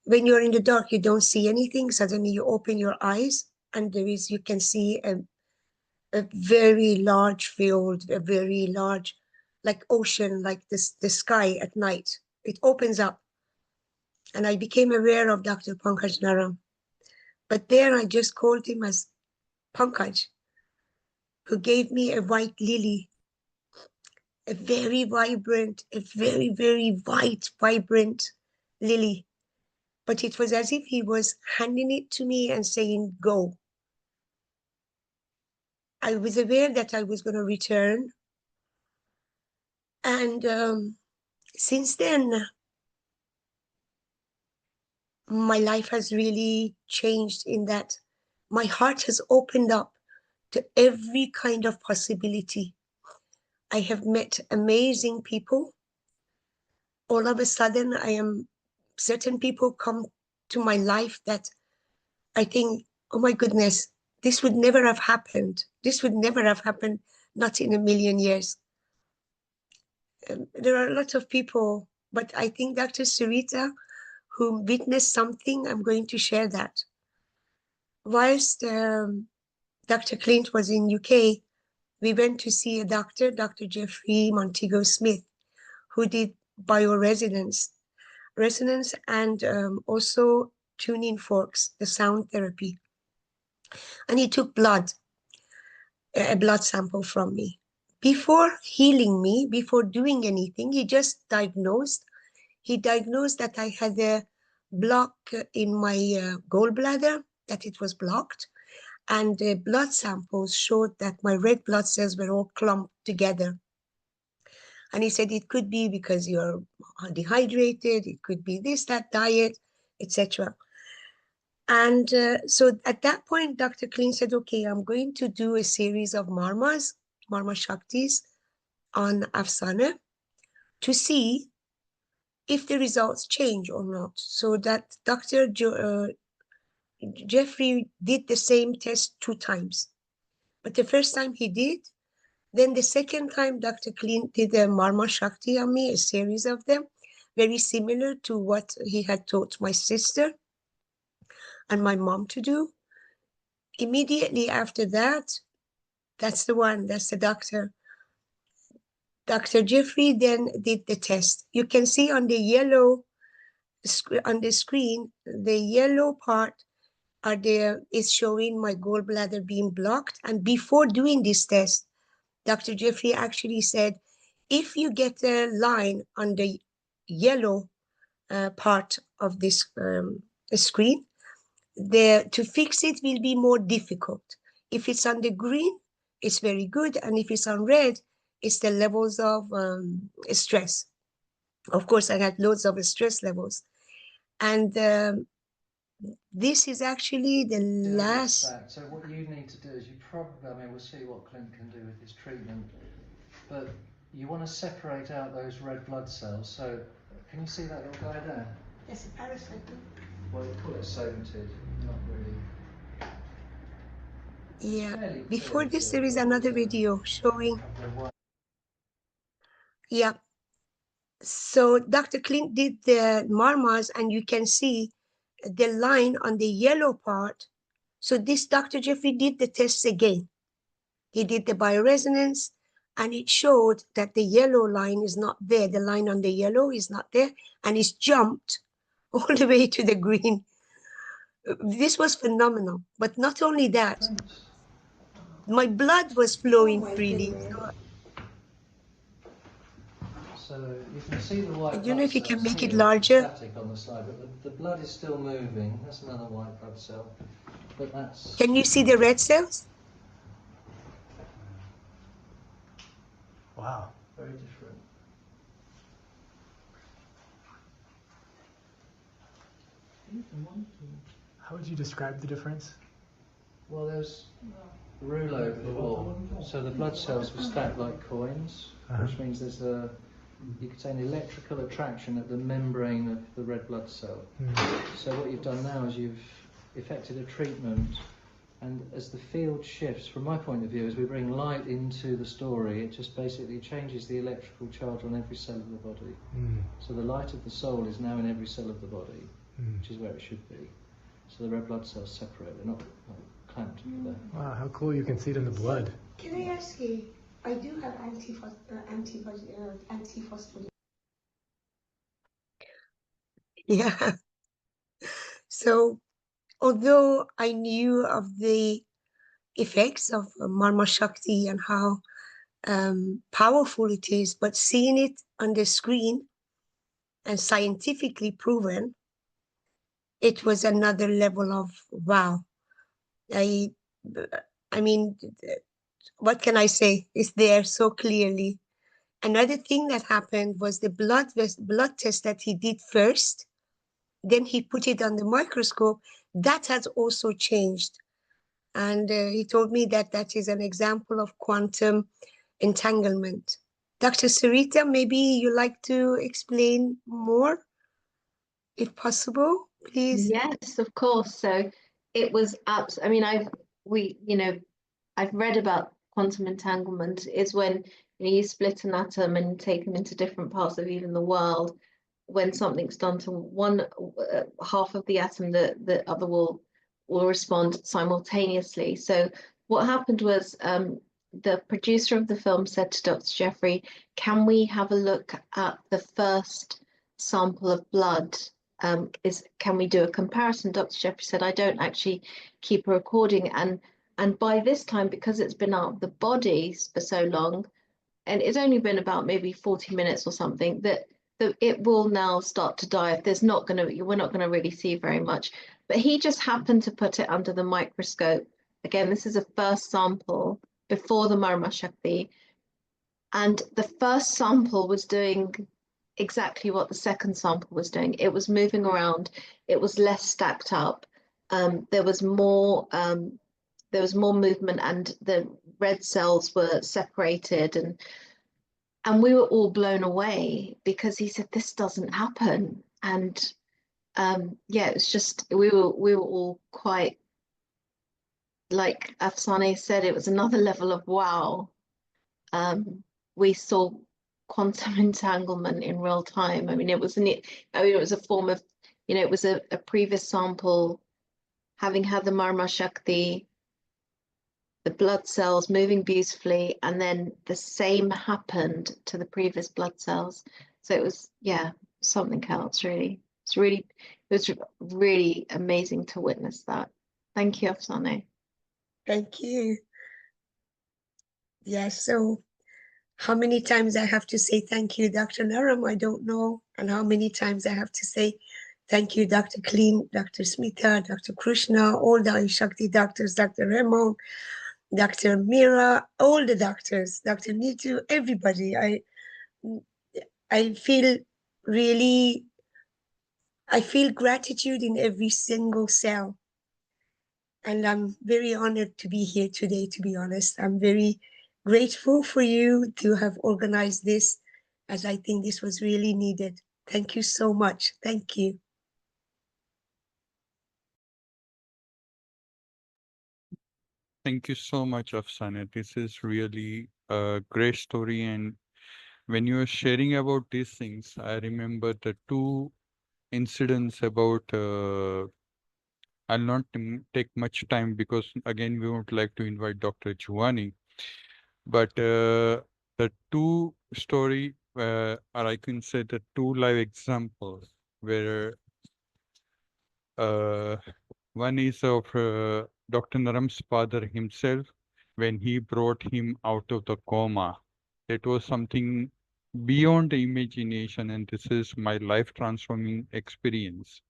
Speaker 12: when you're in the dark, you don't see anything. Suddenly you open your eyes, and you can see a very large field, a very large, like ocean, like the sky at night. It opens up, and I became aware of Dr. Pankaj Naram. But there I just called him as Pankaj, who gave me a white lily, a very vibrant, a very, very white, vibrant lily. But it was as if he was handing it to me and saying, "Go." I was aware that I was going to return. And since then, my life has really changed in that my heart has opened up to every kind of possibility. I have met amazing people. All of a sudden, certain people come to my life that I think, oh my goodness, this would never have happened. This would never have happened, not in a million years. There are a lot of people, but I think Dr. Sarita, who witnessed something, I'm going to share that. Whilst Dr. Clint was in UK, we went to see a doctor, Dr. Jeffrey Montego Smith, who did bioresonance and also tuning forks, the sound therapy. And he took a blood sample from me. Before healing me, before doing anything, he just diagnosed. He diagnosed that I had a block in my gallbladder, that it was blocked. And the blood samples showed that my red blood cells were all clumped together. And he said it could be because you're dehydrated, it could be this, that, diet, etc. And so at that point, Dr. Clint said, okay, I'm going to do a series of Marma Shaktis on Afsana to see if the results change or not. So that Dr. Jeffrey did the same test 2 times. But the first time he did, then the second time Dr. Clint did a Marma Shakti on me, a series of them, very similar to what he had taught my sister and my mom to do. Immediately after that, that's the doctor. Dr. Jeffrey then did the test. You can see on the yellow, on the screen, the yellow part is showing my gallbladder being blocked. And before doing this test, Dr. Jeffrey actually said, if you get a line on the yellow part of this screen, to fix it will be more difficult. If it's on the green, it's very good. And if it's on red, it's the levels of stress. Of course, I had loads of stress levels. And this is actually the last.
Speaker 13: So what you need to do is you probably, I mean, we'll see what Clint can do with his treatment, but you want to separate out those red blood cells. So can you see that little guy there?
Speaker 12: Yes, a parasite.
Speaker 13: Well, you call it sated, not really.
Speaker 12: Yeah, before this, there is another video showing. Yeah. So Dr. Clint did the Marmas, and you can see the line on the yellow part. So this Dr. Jeffrey did the tests again. He did the bioresonance, and it showed that the yellow line is not there. The line on the yellow is not there, and it's jumped all the way to the green. This was phenomenal. But not only that, my blood was flowing freely.
Speaker 13: So you can see the white
Speaker 12: I don't know if you can make it
Speaker 13: here,
Speaker 12: larger.
Speaker 13: static on the slide, but the blood is still moving. That's another white blood cell. But that's.
Speaker 12: Can you see the red cells?
Speaker 13: Wow. Very different.
Speaker 14: How would you describe the difference?
Speaker 13: Well, there's rouleau before, so the blood cells were stacked like coins, which means there's you could say an electrical attraction at the membrane of the red blood cell. So what you've done now is you've effected a treatment, and as the field shifts, from my point of view, as we bring light into the story, it just basically changes the electrical charge on every cell of the body. So the light of the soul is now in every cell of the body, which is where it should be. So the red blood cells separate, they're not clamped together.
Speaker 14: Wow, how cool, you can see it in the blood.
Speaker 12: Can I ask you, I do have antiphospholipid. Yeah. So although I knew of the effects of Marma Shakti and how powerful it is, but seeing it on the screen and scientifically proven, it was another level of wow. I mean, what can I say? It's there so clearly. Another thing that happened was the blood test that he did first, then he put it on the microscope. That has also changed. And he told me that that is an example of quantum entanglement. Dr. Sarita, maybe you like to explain more, if possible, please.
Speaker 4: Yes, of course. So it was I mean, I've read about quantum entanglement is when you split an atom and take them into different parts of even the world. When something's done to one half of the atom, the other will respond simultaneously. So what happened was the producer of the film said to Dr. Jeffrey, "Can we have a look at the first sample of blood? Can we do a comparison?" Dr. Jeffrey said, "I don't actually keep a recording." And by this time, because it's been out of the body for so long, and it's only been about maybe 40 minutes or something, that it will now start to die. If we're not gonna really see very much. But he just happened to put it under the microscope. Again, this is a first sample before the Marma Shakti. And the first sample was doing exactly what the second sample was doing. It was moving around. It was less stacked up. There was more movement, and the red cells were separated, and we were all blown away because he said this doesn't happen. And yeah, it's just we were all quite, like Afsane said, it was another level of wow. We saw quantum entanglement in real time. I mean, it was a form of, it was a previous sample having had the Marma Shakti, the blood cells moving beautifully, and then the same happened to the previous blood cells. So it was, yeah, something else really. It was really amazing to witness that. Thank you, Afsane.
Speaker 12: Thank you. Yes, so how many times I have to say thank you, Dr. Naram, I don't know. And how many times I have to say thank you, Dr. Clint, Dr. Smita, Dr. Krishna, all the Shakti doctors, Dr. Ramon, Dr. Mira, all the doctors, Dr. Nitu, everybody. I feel really, I feel gratitude in every single cell. And I'm very honored to be here today, to be honest. I'm very grateful for you to have organized this, as I think this was really needed. Thank you so much. Thank you.
Speaker 1: Thank you so much, Afsane. This is really a great story. And when you were sharing about these things, I remember the two incidents about I'll not take much time because again we would like to invite Dr. Giovanni. But the two story, or I can say the two live examples where one is of Dr. Naram's father himself when he brought him out of the coma. It was something beyond the imagination, and this is my life transforming experience.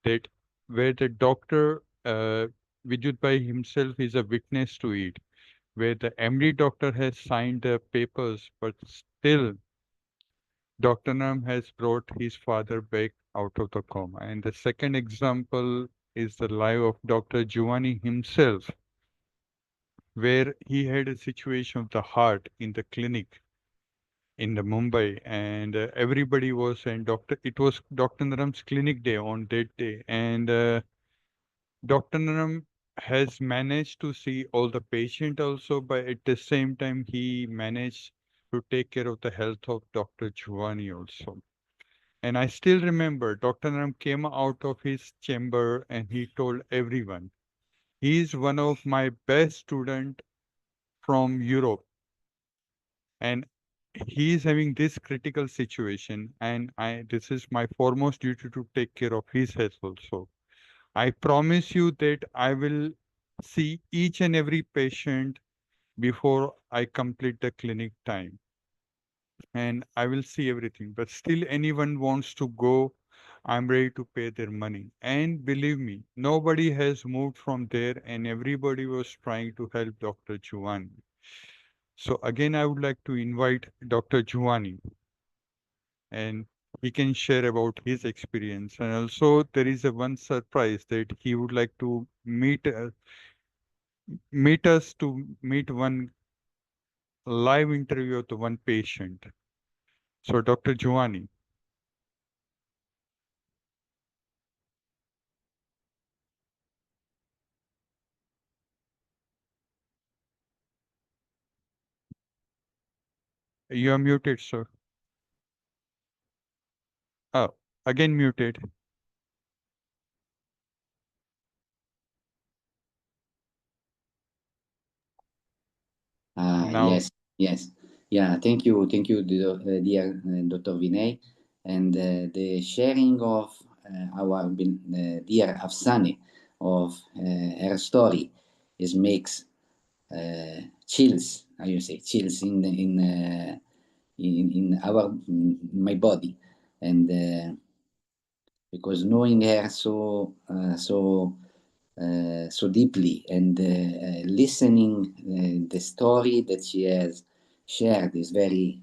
Speaker 1: That where the doctor, Vijut Bhai himself, is a witness to it, where the MD doctor has signed the papers, but still Dr. Nam has brought his father back out of the coma. And the second example is the life of Dr. Giovanni himself, where he had a situation of the heart in the clinic in the Mumbai, and everybody was saying, it was Dr. Naram's clinic day on that day, and Dr. Naram has managed to see all the patient also, but at the same time, he managed to take care of the health of Dr. Giovanni also. And I still remember Dr. Naram came out of his chamber and he told everyone, he is one of my best student from Europe. And he is having this critical situation, and this is my foremost duty to take care of his health also. I promise you that I will see each and every patient before I complete the clinic time. And I will see everything. But still anyone wants to go, I'm ready to pay their money. And believe me, nobody has moved from there, and everybody was trying to help Dr. Giovanni. So again, I would like to invite Dr. Giovanni, and he can share about his experience. And also there is a one surprise that he would like to meet meet us to meet one live interview of the one patient. So Dr. Giovanni. You are muted, sir. Oh, again muted. Now,
Speaker 7: Yes. Yeah, thank you, dear Dr. Vinay. And the sharing of our dear Afsane of her story makes chills. How you say chills in my body, and because knowing her so deeply and listening the story that she has shared is very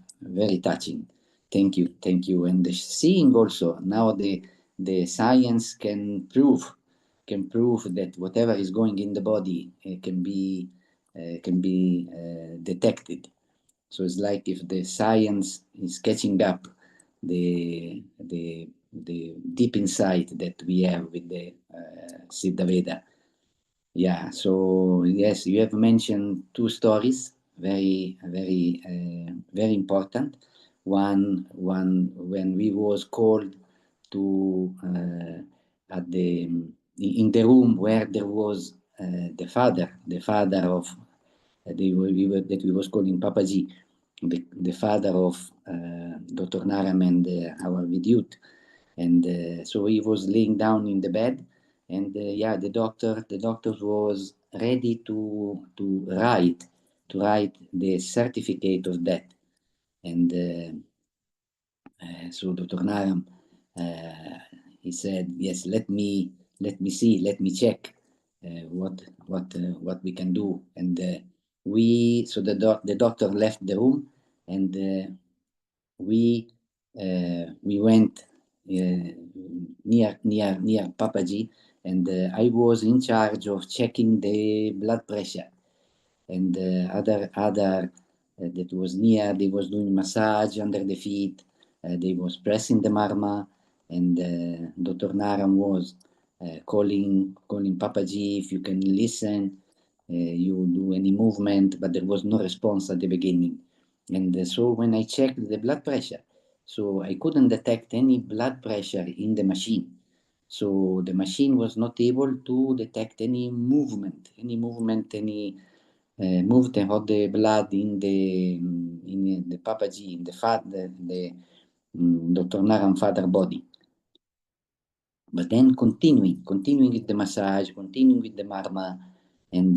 Speaker 7: touching. Thank you. And seeing also now the science can prove that whatever is going in the body can be detected. So it's like if the science is catching up the deep insight that we have with the Siddha Veda. Yeah, so yes, you have mentioned two stories, very important. One when we was called to at the in the room where there was the father of that we was calling Papaji, the father of Dr. Naram and our Vidyut. And so he was laying down in the bed, and the doctor was ready to write the certificate of death. And so Dr. Naram, he said, yes, let me see, let me check what we can do. And the doctor left the room, and we went near Papaji, and I was in charge of checking the blood pressure. And other that was near, they was doing massage under the feet, they was pressing the marma, and Dr. Naram was calling Papaji, if you can listen, you do any movement, but there was no response at the beginning. And so when I checked the blood pressure, so I couldn't detect any blood pressure in the machine. So the machine was not able to detect any movement, any movement of the blood in the Papaji, in the Dr. Naram father body. But then continuing with the massage, continuing with the marma, and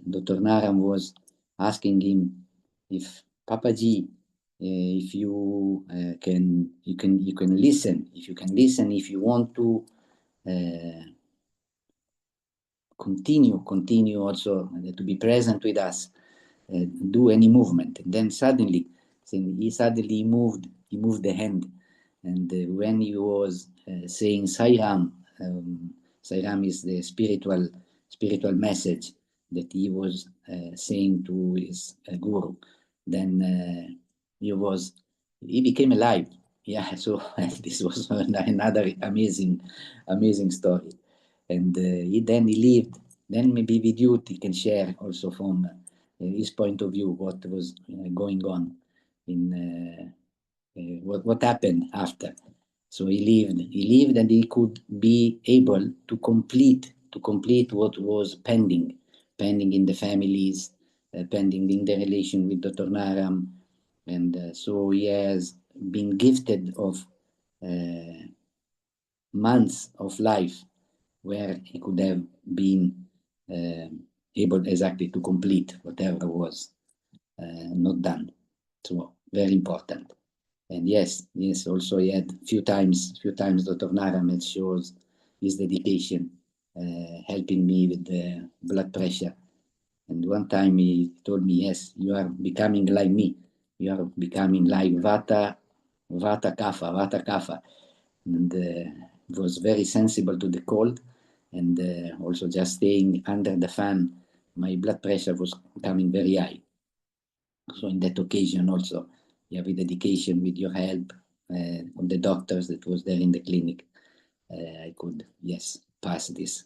Speaker 7: Dr. Naram was asking him if Papaji, if you can listen, if you want to continue also to be present with us, do any movement. And then suddenly he moved the hand, and when he was saying Sairam, Sairam is the spiritual message that he was saying to his guru. Then he became alive. Yeah, so this was another amazing story. And he lived. Then maybe Vidyut he can share also from his point of view what was going on in what happened after. So he lived, and he could be able to complete what was pending in the families, pending in the relation with Dr. Naram. And so he has been gifted of months of life where he could have been able exactly to complete whatever was not done. So very important. And yes, also he had few times Dr. Naram shows his dedication, helping me with the blood pressure. And one time he told me, yes, you are becoming like me. You are becoming like Vata Kapha. And was very sensible to the cold, and also just staying under the fan my blood pressure was coming very high. So in that occasion also, with dedication, with your help of the doctors that was there in the clinic, I could, yes, pass this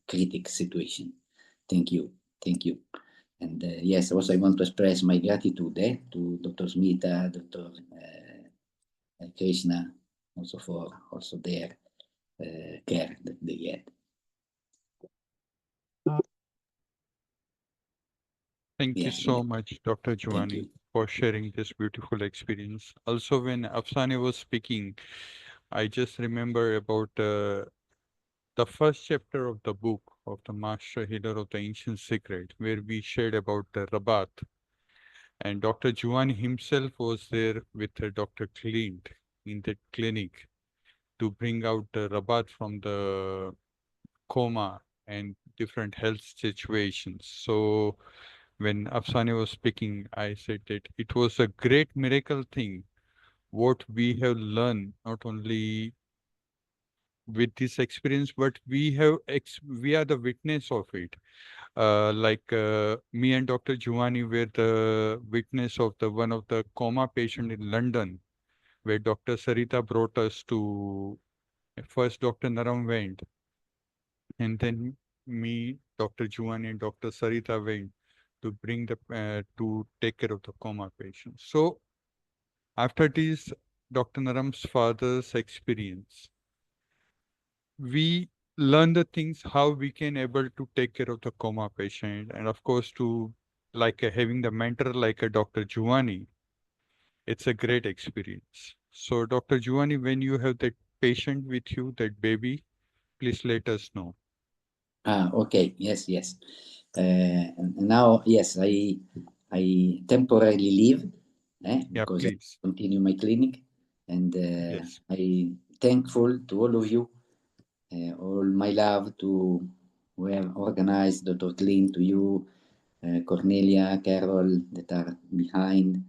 Speaker 7: critical situation. Thank you. Thank you. And yes, also I want to express my gratitude to Dr. Smita, Dr. Krishna, also for also their care that they had.
Speaker 1: Thank you so much, Dr.
Speaker 7: Thank
Speaker 1: Giovanni,
Speaker 7: you.
Speaker 1: for sharing this beautiful experience. Also, when Afsane was speaking, I just remember about the first chapter of the book of the Master Healer of the Ancient Secret, where we shared about the Rabat. And Dr. Giovanni himself was there with Dr. Clint in that clinic to bring out the Rabat from the coma and different health situations. So when Afsane was speaking, I said that it was a great miracle thing what we have learned, not only with this experience, but we are the witness of it. Me and Dr. Giovanni were the witness of the one of the coma patient in London, where Dr. Sarita brought us to. First, Dr. Naram went, and then me, Dr. Giovanni, and Dr. Sarita went to bring to take care of the coma patient. So after this, Dr. Naram's father's experience, we learn the things how we can able to take care of the coma patient, and of course to having the mentor like a Dr. Giovanni, it's a great experience. So Dr. Giovanni, when you have that patient with you, that baby, please let us know.
Speaker 7: Okay. Yes. Now, yes, I temporarily leave because I continue my clinic, and
Speaker 1: Yes.
Speaker 7: I thankful to all of you, all my love to who have organized Dr. Clint, to you, Cornelia, Carol that are behind,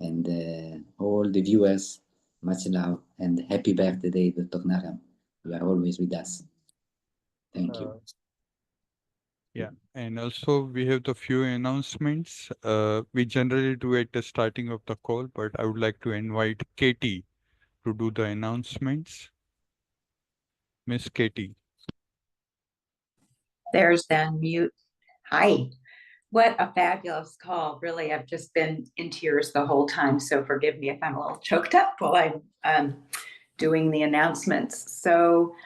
Speaker 7: and all the viewers. Much love and happy birthday, Dr. Naram. You are always with us. Thank you.
Speaker 1: Yeah, and also we have the few announcements. We generally do at the starting of the call, but I would like to invite Katie to do the announcements. Miss Katie.
Speaker 15: There's then mute. Hi. What a fabulous call. Really, I've just been in tears the whole time. So forgive me if I'm a little choked up while I'm doing the announcements. So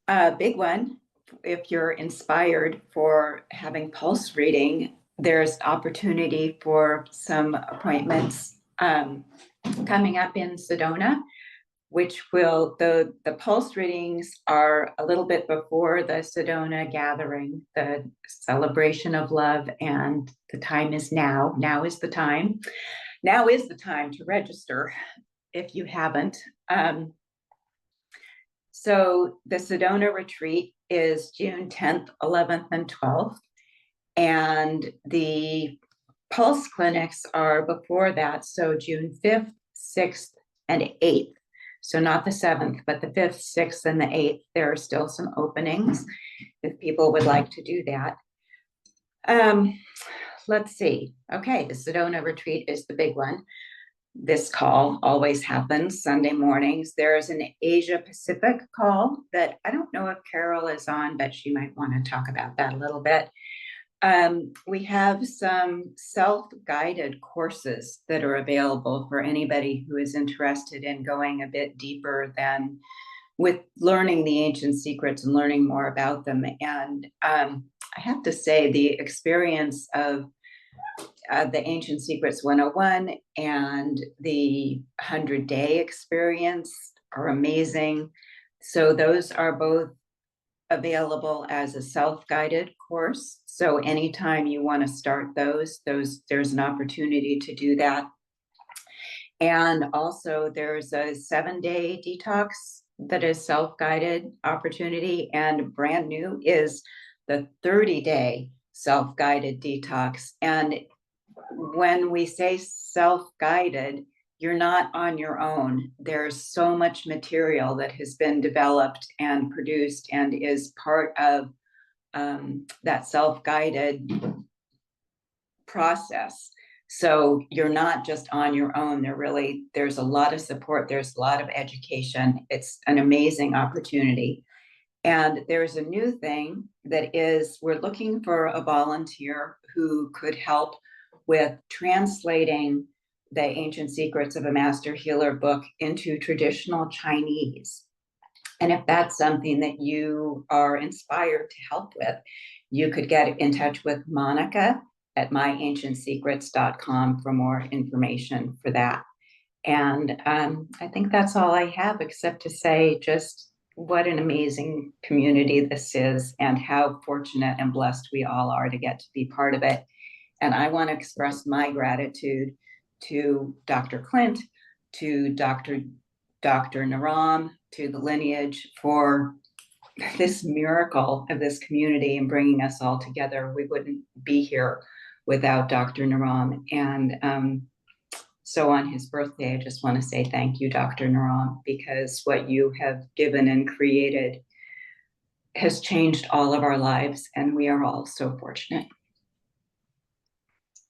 Speaker 15: a big one, if you're inspired for having pulse reading, there's opportunity for some appointments coming up in Sedona, which will, the pulse readings are a little bit before the Sedona gathering, the celebration of love, and the time is now. Now is the time. Now is the time to register if you haven't. So the Sedona retreat is June 10th, 11th, and 12th. And the pulse clinics are before that, so June 5th, 6th, and 8th. So not the 7th, but the 5th, 6th, and the 8th. There are still some openings if people would like to do that. Let's see. Okay, the Sedona retreat is the big one. This call always happens Sunday mornings. There is an Asia Pacific call that I don't know if Carol is on, but she might want to talk about that a little bit. We have some self-guided courses that are available for anybody who is interested in going a bit deeper than with learning the ancient secrets and learning more about them. And I have to say the experience of the Ancient Secrets 101 and the 100-day experience are amazing. So those are both available as a self-guided course. So anytime you want to start those, there's an opportunity to do that. And also there's a 7-day detox that is self-guided opportunity, and brand new is the 30-day self-guided detox. And when we say self-guided, you're not on your own. There's so much material that has been developed and produced and is part of that self-guided process. So you're not just on your own. There's a lot of support. There's a lot of education. It's an amazing opportunity. And there's a new thing that is, we're looking for a volunteer who could help with translating the Ancient Secrets of a Master Healer book into traditional Chinese. And if that's something that you are inspired to help with, you could get in touch with Monica at myancientsecrets.com for more information for that. And I think that's all I have, except to say just what an amazing community this is and how fortunate and blessed we all are to get to be part of it. And I want to express my gratitude to Dr. Clint, to Dr. Naram, to the lineage for this miracle of this community and bringing us all together. We wouldn't be here without Dr. Naram. And so on his birthday, I just want to say thank you, Dr. Naram, because what you have given and created has changed all of our lives, and we are all so fortunate.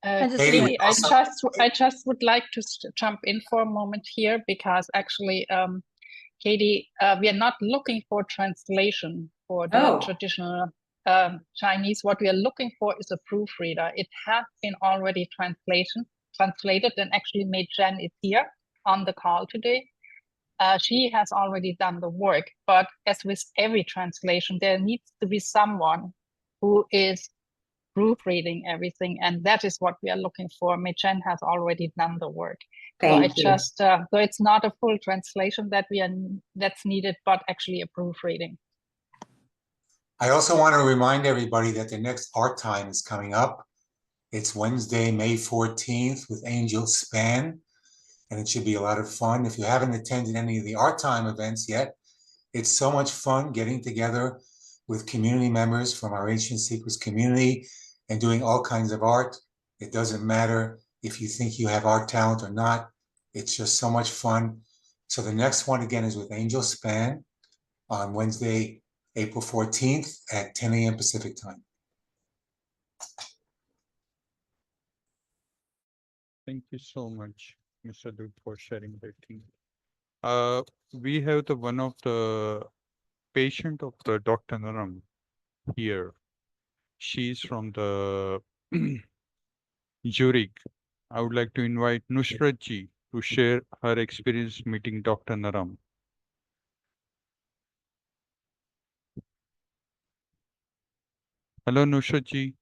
Speaker 5: Katie, I just would like to jump in for a moment here, because actually, Katie, we are not looking for translation for the traditional Chinese. What we are looking for is a proofreader. It has been already translated, and actually Mei Chen is here on the call today. She has already done the work, but as with every translation, there needs to be someone who is proofreading everything, and that is what we are looking for. Mei Chen has already done the work.
Speaker 15: Thank you.
Speaker 5: So it's not a full translation that's needed, but actually a proofreading.
Speaker 16: I also want to remind everybody that the next art time is coming up. It's Wednesday, May 14th with Angel Span, and it should be a lot of fun. If you haven't attended any of the art time events yet, it's so much fun getting together with community members from our Ancient Secrets community and doing all kinds of art. It doesn't matter if you think you have art talent or not. It's just so much fun. So the next one again is with Angel Span on Wednesday, April 14th at 10 a.m. Pacific time.
Speaker 1: Thank you so much, Mr. Dude, for sharing that thing. We have one of the patient of the Dr. Naram here. She's from the Zurich. I would like to invite Nusrat ji to share her experience meeting Dr. Naram. Hello, Nusrat ji.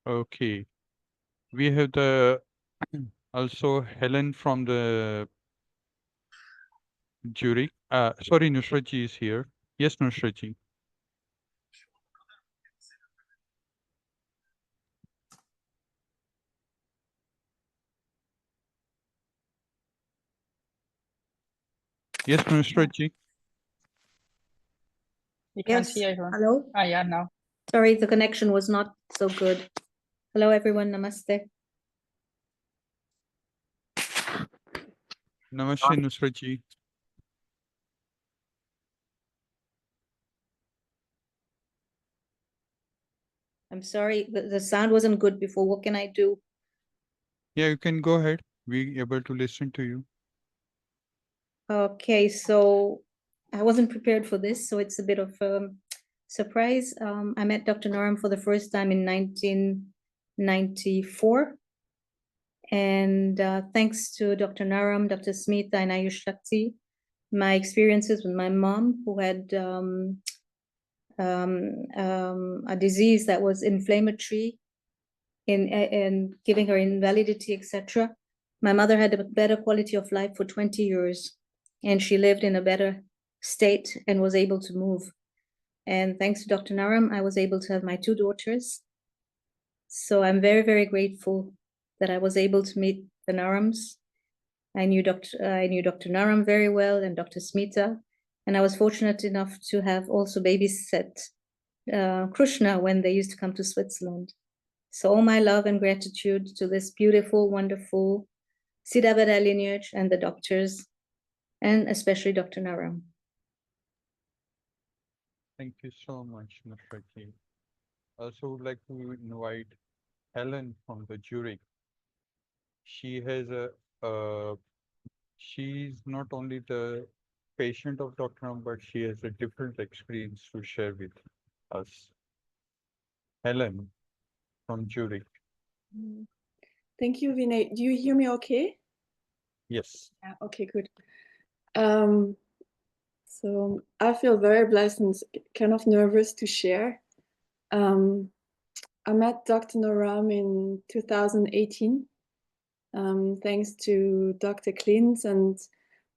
Speaker 1: Okay. We have also Helen from the Zurich. Sorry, Nusrat ji is here. Yes, Nusrat ji. Yes, Nusrat ji.
Speaker 5: We can't
Speaker 17: Yes,
Speaker 5: hear her.
Speaker 17: hello.
Speaker 5: Yeah, now.
Speaker 17: Sorry, the connection was not so good. Hello, everyone. Namaste.
Speaker 1: Namaste, Nusrat ji.
Speaker 17: I'm sorry, the sound wasn't good before. What can I do?
Speaker 1: Yeah, you can go ahead. We able to listen to you.
Speaker 17: Okay, so I wasn't prepared for this, so it's a bit of a surprise. I met Dr. Naram for the first time in 1994. And thanks to Dr. Naram, Dr. Smita, and Ayush Shakti, my experiences with my mom, who had a disease that was inflammatory in giving her invalidity, etc. My mother had a better quality of life for 20 years, and she lived in a better state and was able to move. And thanks to Dr. Naram, I was able to have my 2 daughters. So I'm very, very grateful that I was able to meet the Narams. I knew Dr. Naram very well and Dr. Smita, and I was fortunate enough to have also babysat Krishna when they used to come to Switzerland. So all my love and gratitude to this beautiful, wonderful Siddhaveda lineage and the doctors, and especially Dr. Naram.
Speaker 1: Thank you so much, Mr. King. I also would like to invite Helen from the jury. She has she's not only the patient of Dr. Naram, but she has a different experience to share with us. Helen from jury.
Speaker 18: Thank you, Vinay. Do you hear me okay?
Speaker 1: Yes.
Speaker 18: Yeah, okay, good. So I feel very blessed and kind of nervous to share. I met Dr. Naram in 2018, thanks to Dr. Clint, and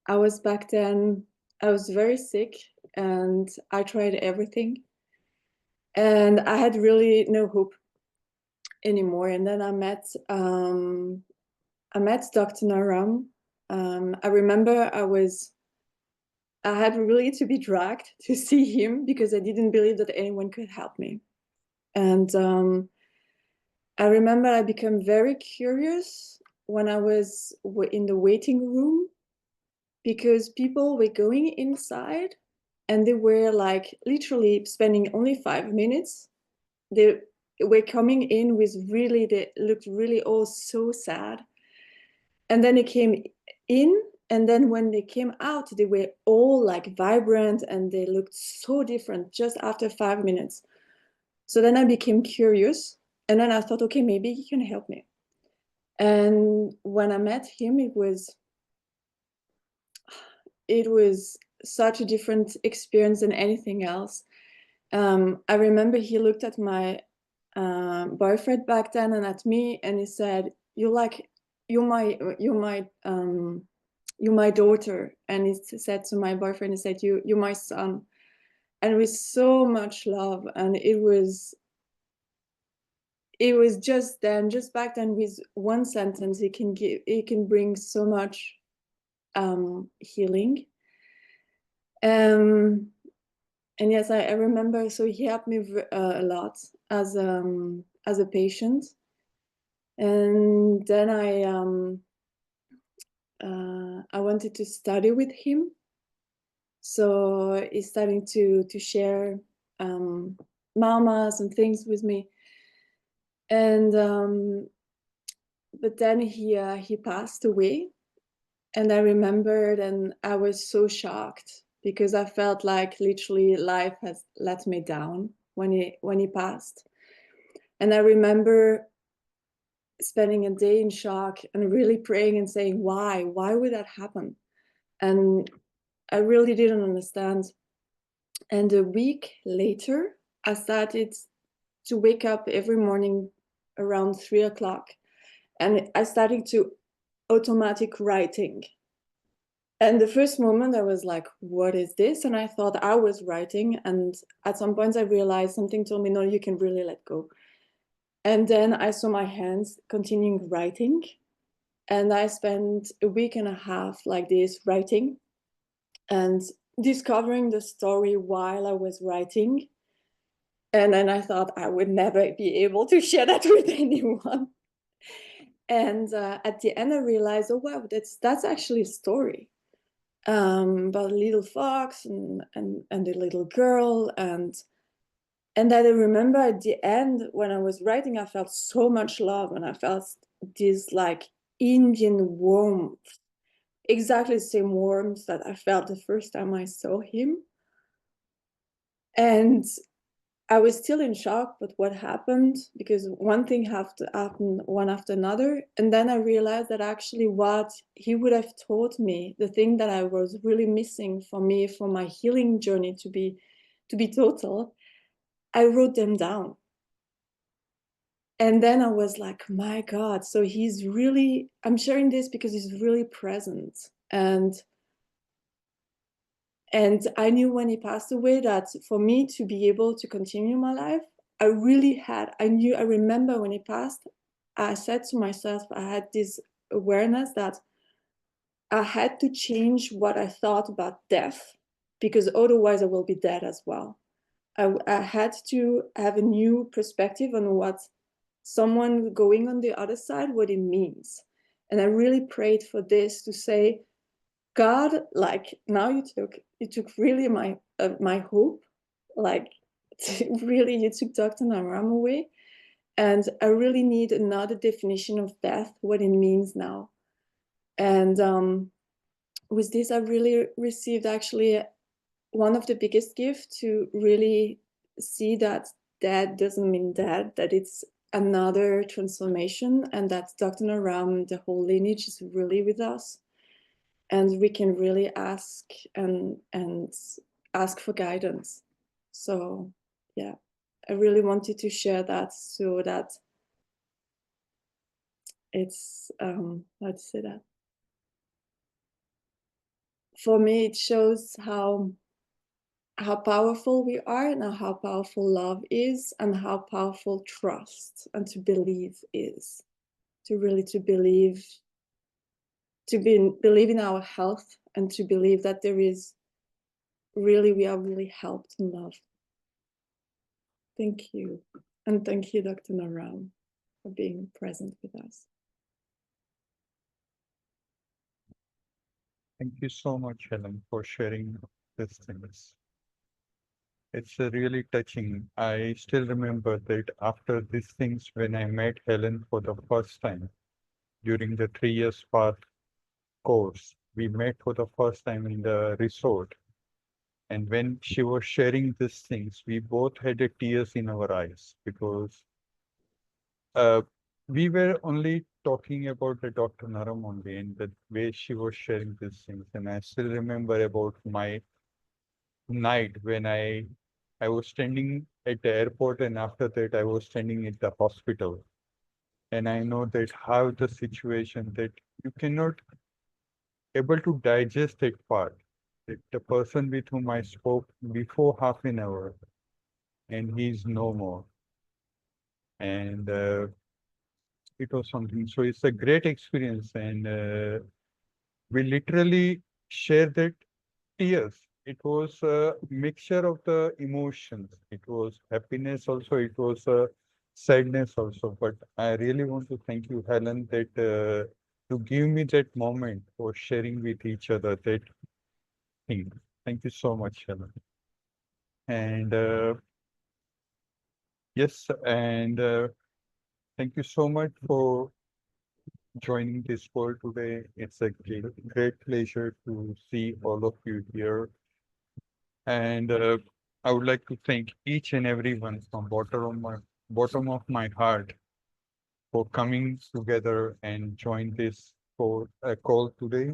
Speaker 18: I was back then, I was very sick and I tried everything and I had really no hope anymore. And then I met Dr. Naram. I remember I had really to be dragged to see him because I didn't believe that anyone could help me. And I remember I became very curious when I was in the waiting room because people were going inside and they were like literally spending only 5 minutes. They were coming in with really, they looked really all so sad. And then they came in, and then when they came out, they were all like vibrant and they looked so different just after 5 minutes. So then I became curious, and then I thought, okay, maybe he can help me. And when I met him, it was such a different experience than anything else. I remember he looked at my boyfriend back then and at me, and he said, you're my daughter. And he said to my boyfriend, he said, you're my son. And with so much love. And it was just back then, with one sentence, it can bring so much healing. And yes, I remember, so he helped me a lot as a patient. And then I wanted to study with him. So he's starting to share mamas and things with me. And but then he passed away. And I remembered, and I was so shocked because I felt like literally life has let me down when he passed. And I remember spending a day in shock and really praying and saying, why would that happen? And I really didn't understand. And a week later, I started to wake up every morning around 3 o'clock, and I started to automatic writing. And the first moment I was like, what is this? And I thought I was writing. And at some point I realized something told me, no, you can really let go. And then I saw my hands continuing writing. And I spent a week and a half like this writing and discovering the story while I was writing. And then I thought I would never be able to share that with anyone. And at the end I realized, oh wow, that's actually a story. About a little fox and the little girl, and I remember at the end when I was writing, I felt so much love, and I felt this like Indian warmth, exactly the same warmth that I felt the first time I saw him. And I was still in shock, but what happened, because one thing had to happen one after another. And then I realized that actually what he would have taught me, the thing that I was really missing for me, for my healing journey to be total, I wrote them down. And then I was like, my God, so he's really, I'm sharing this because he's really present. And I knew when he passed away that for me to be able to continue my life, I remember when he passed, I said to myself, I had this awareness that I had to change what I thought about death, because otherwise I will be dead as well. I had to have a new perspective on what someone going on the other side, what it means. And I really prayed for this to say, God, like now you took really my hope, like really you took Dr. Naram away. And I really need another definition of death, what it means now. And with this, I really received actually one of the biggest gifts to really see that dead doesn't mean dead, that it's another transformation, and that Dr. Naram, the whole lineage, is really with us. And we can really ask and ask for guidance. So yeah, I really wanted to share that so that it's how to say that. For me, it shows how powerful we are and how powerful love is and how powerful trust and to believe is. To really believe in our health and to believe that there is really, we are really helped and loved. Thank you. And thank you, Dr. Naram, for being present with us.
Speaker 1: Thank you so much, Helen, for sharing these things. It's really touching. I still remember that after these things, when I met Helen for the first time during the 3 years path course, we met for the first time in the resort. And when she was sharing these things, we both had tears in our eyes because we were only talking about the Dr. Naram only and the way she was sharing these things. And I still remember about my night when I was standing at the airport, and after that I was standing at the hospital. And I know that how the situation that you cannot able to digest that part. That the person with whom I spoke before half an hour, and he's no more. And it was something. So it's a great experience, and we literally share that tears. It was a mixture of the emotions. It was happiness also. It was sadness also. But I really want to thank you, Helen, that to give me that moment for sharing with each other that thing. Thank you so much, Helen. And yes, and thank you so much for joining this call today. It's a great pleasure to see all of you here. And I would like to thank each and everyone from bottom of my heart for coming together and join this call today.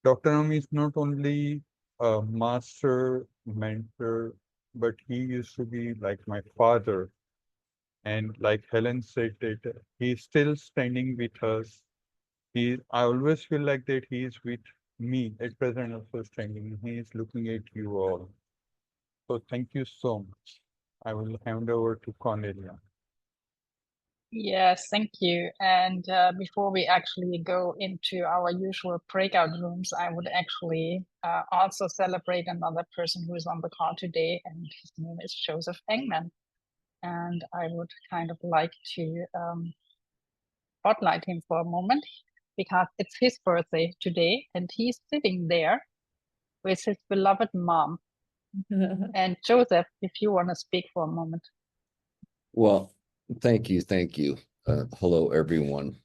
Speaker 1: Dr. Naram is not only a master mentor, but he used to be like my father. And like Helen said, that he's still standing with us. I always feel like that he is with me at present also standing. He is looking at you all. So thank you so much. I will hand over to Cornelia.
Speaker 5: Yes, thank you. And before we actually go into our usual breakout rooms, I would actually also celebrate another person who is on the call today, and his name is Joseph Engman. And I would kind of like to spotlight him for a moment because it's his birthday today, and he's sitting there with his beloved mom. And Joseph, if you want to speak for a moment.
Speaker 19: Well, thank you. Hello, everyone.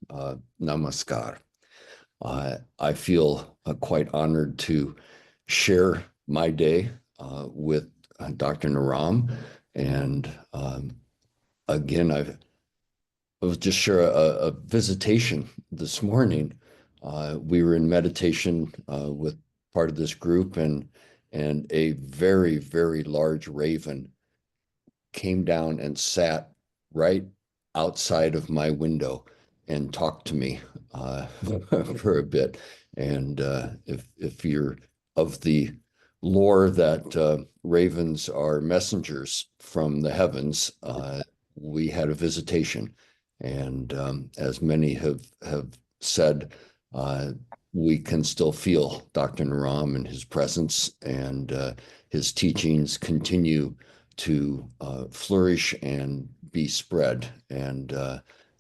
Speaker 19: Namaskar. I feel quite honored to share my day with Dr. Naram. And again, I was just share a visitation this morning. We were in meditation with part of this group, and a very, very large raven came down and sat right outside of my window and talked to me for a bit. And if you're of the lore that ravens are messengers from the heavens, we had a visitation. And as many have said, we can still feel Dr. Naram and his presence, and his teachings continue to flourish and be spread. And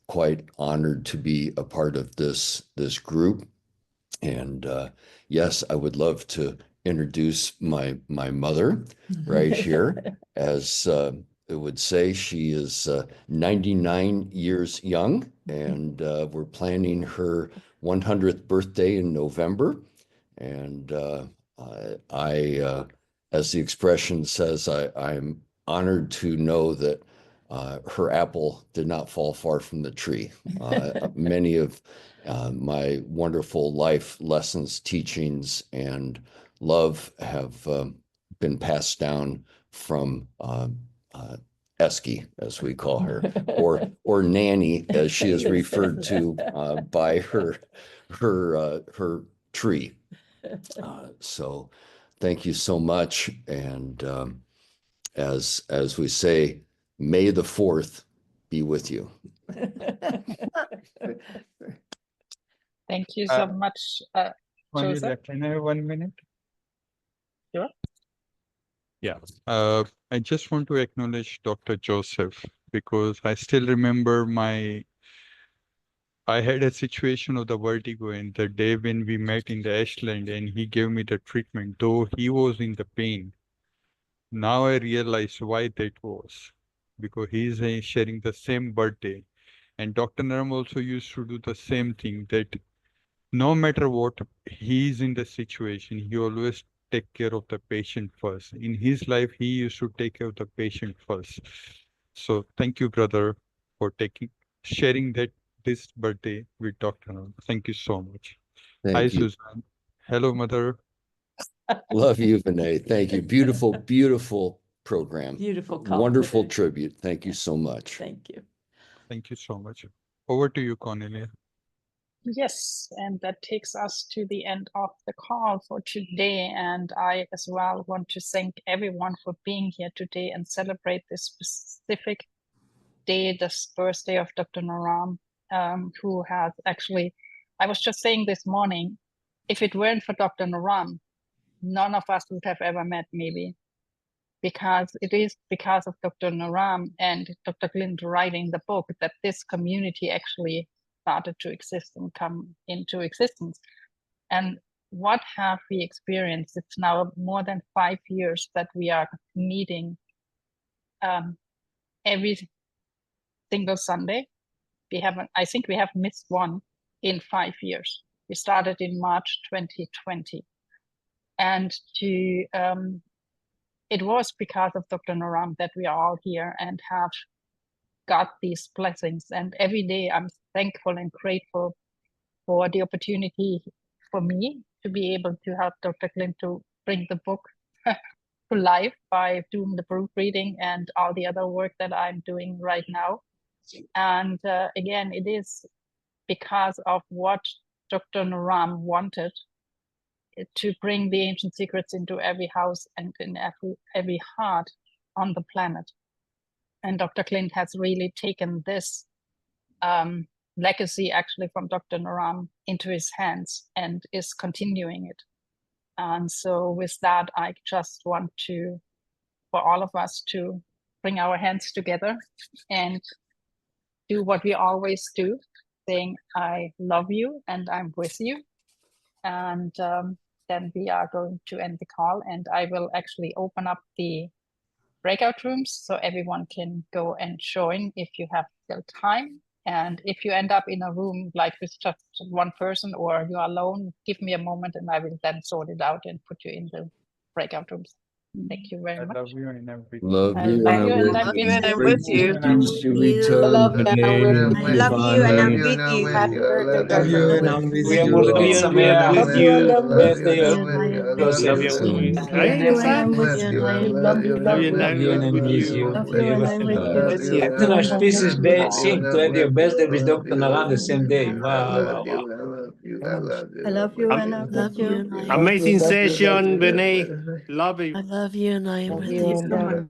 Speaker 19: quite honored to be a part of this group. And yes, I would love to introduce my mother right here. As it would say, she is 99 years young, and we're planning her 100th birthday in November. And as the expression says, I'm honored to know that her apple did not fall far from the tree. Many of my wonderful life lessons, teachings, and love have been passed down from Esky, as we call her, or Nanny, as she is referred to by her tree. So thank you so much. And as we say, May the 4th be with you.
Speaker 5: Thank you so much, Joseph.
Speaker 1: Can I have 1 minute?
Speaker 5: Sure.
Speaker 1: Yeah, I just want to acknowledge Dr. Joseph, because I still remember I had a situation of the vertigo in the day when we met in the Ashland, and he gave me the treatment, though he was in the pain. Now I realize why that was, because he is sharing the same birthday. And Dr. Naram also used to do the same thing, that no matter what he is in the situation, he always take care of the patient first. In his life, he used to take care of the patient first. So thank you, brother, for sharing this birthday with Dr. Naram. Thank you so much.
Speaker 19: Thank
Speaker 1: Hi,
Speaker 19: you.
Speaker 1: Susan. Hello, mother.
Speaker 19: Love you, Vinay. Thank you. Beautiful, beautiful program.
Speaker 20: Beautiful
Speaker 19: Wonderful
Speaker 20: compliment.
Speaker 19: tribute. Thank you so much.
Speaker 20: Thank you.
Speaker 1: Thank you so much. Over to you, Cornelia.
Speaker 5: Yes, and that takes us to the end of the call for today. And I as well want to thank everyone for being here today and celebrate this specific day, this birthday of Dr. Naram, who has actually, I was just saying this morning, if it weren't for Dr. Naram, none of us would have ever met, maybe. Because it is because of Dr. Naram and Dr. Clint writing the book that this community actually started to exist and come into existence. And what have we experienced? It's now more than 5 years that we are meeting every single Sunday. I think we have missed one in 5 years. We started in March 2020. And it was because of Dr. Naram that we are all here and have got these blessings. And every day I'm thankful and grateful for the opportunity for me to be able to help Dr. Clint to bring the book to life by doing the proofreading and all the other work that I'm doing right now. And again, it is because of what Dr. Naram wanted to bring the ancient secrets into every house and in every heart on the planet. And Dr. Clint has really taken this legacy actually from Dr. Naram into his hands and is continuing it. And so with that, I just want for all of us to bring our hands together and do what we always do, saying, I love you and I'm with you. And then we are going to end the call, and I will actually open up the breakout rooms so everyone can go and join if you have still time. And if you end up in a room like with just one person or you're alone, give me a moment and I will then sort it out and put you in the breakout rooms. Thank you very much.
Speaker 1: I love you and everything.
Speaker 19: Love you.
Speaker 5: Love you and I'm with you.
Speaker 20: Love you and I'm with you.
Speaker 12: I love you and I'm with you.
Speaker 5: Happy birthday,
Speaker 20: Love you
Speaker 5: Dr.
Speaker 20: and I'm with
Speaker 21: We are
Speaker 20: you.
Speaker 21: Mulugit Samir with you. Birthday of Love you.
Speaker 19: Excellent.
Speaker 21: Right, Imsan?
Speaker 20: Love you and I'm with you.
Speaker 21: Love
Speaker 20: Love you and I'm with you.
Speaker 21: After our species day, same to have your birthday with Dr. Naran the same day. Wow, wow, wow.
Speaker 20: I love you and I'm with you.
Speaker 21: Amazing session, Vinay. Love you.
Speaker 20: I love you and I am
Speaker 5: Love
Speaker 20: with
Speaker 5: you
Speaker 20: you.
Speaker 5: and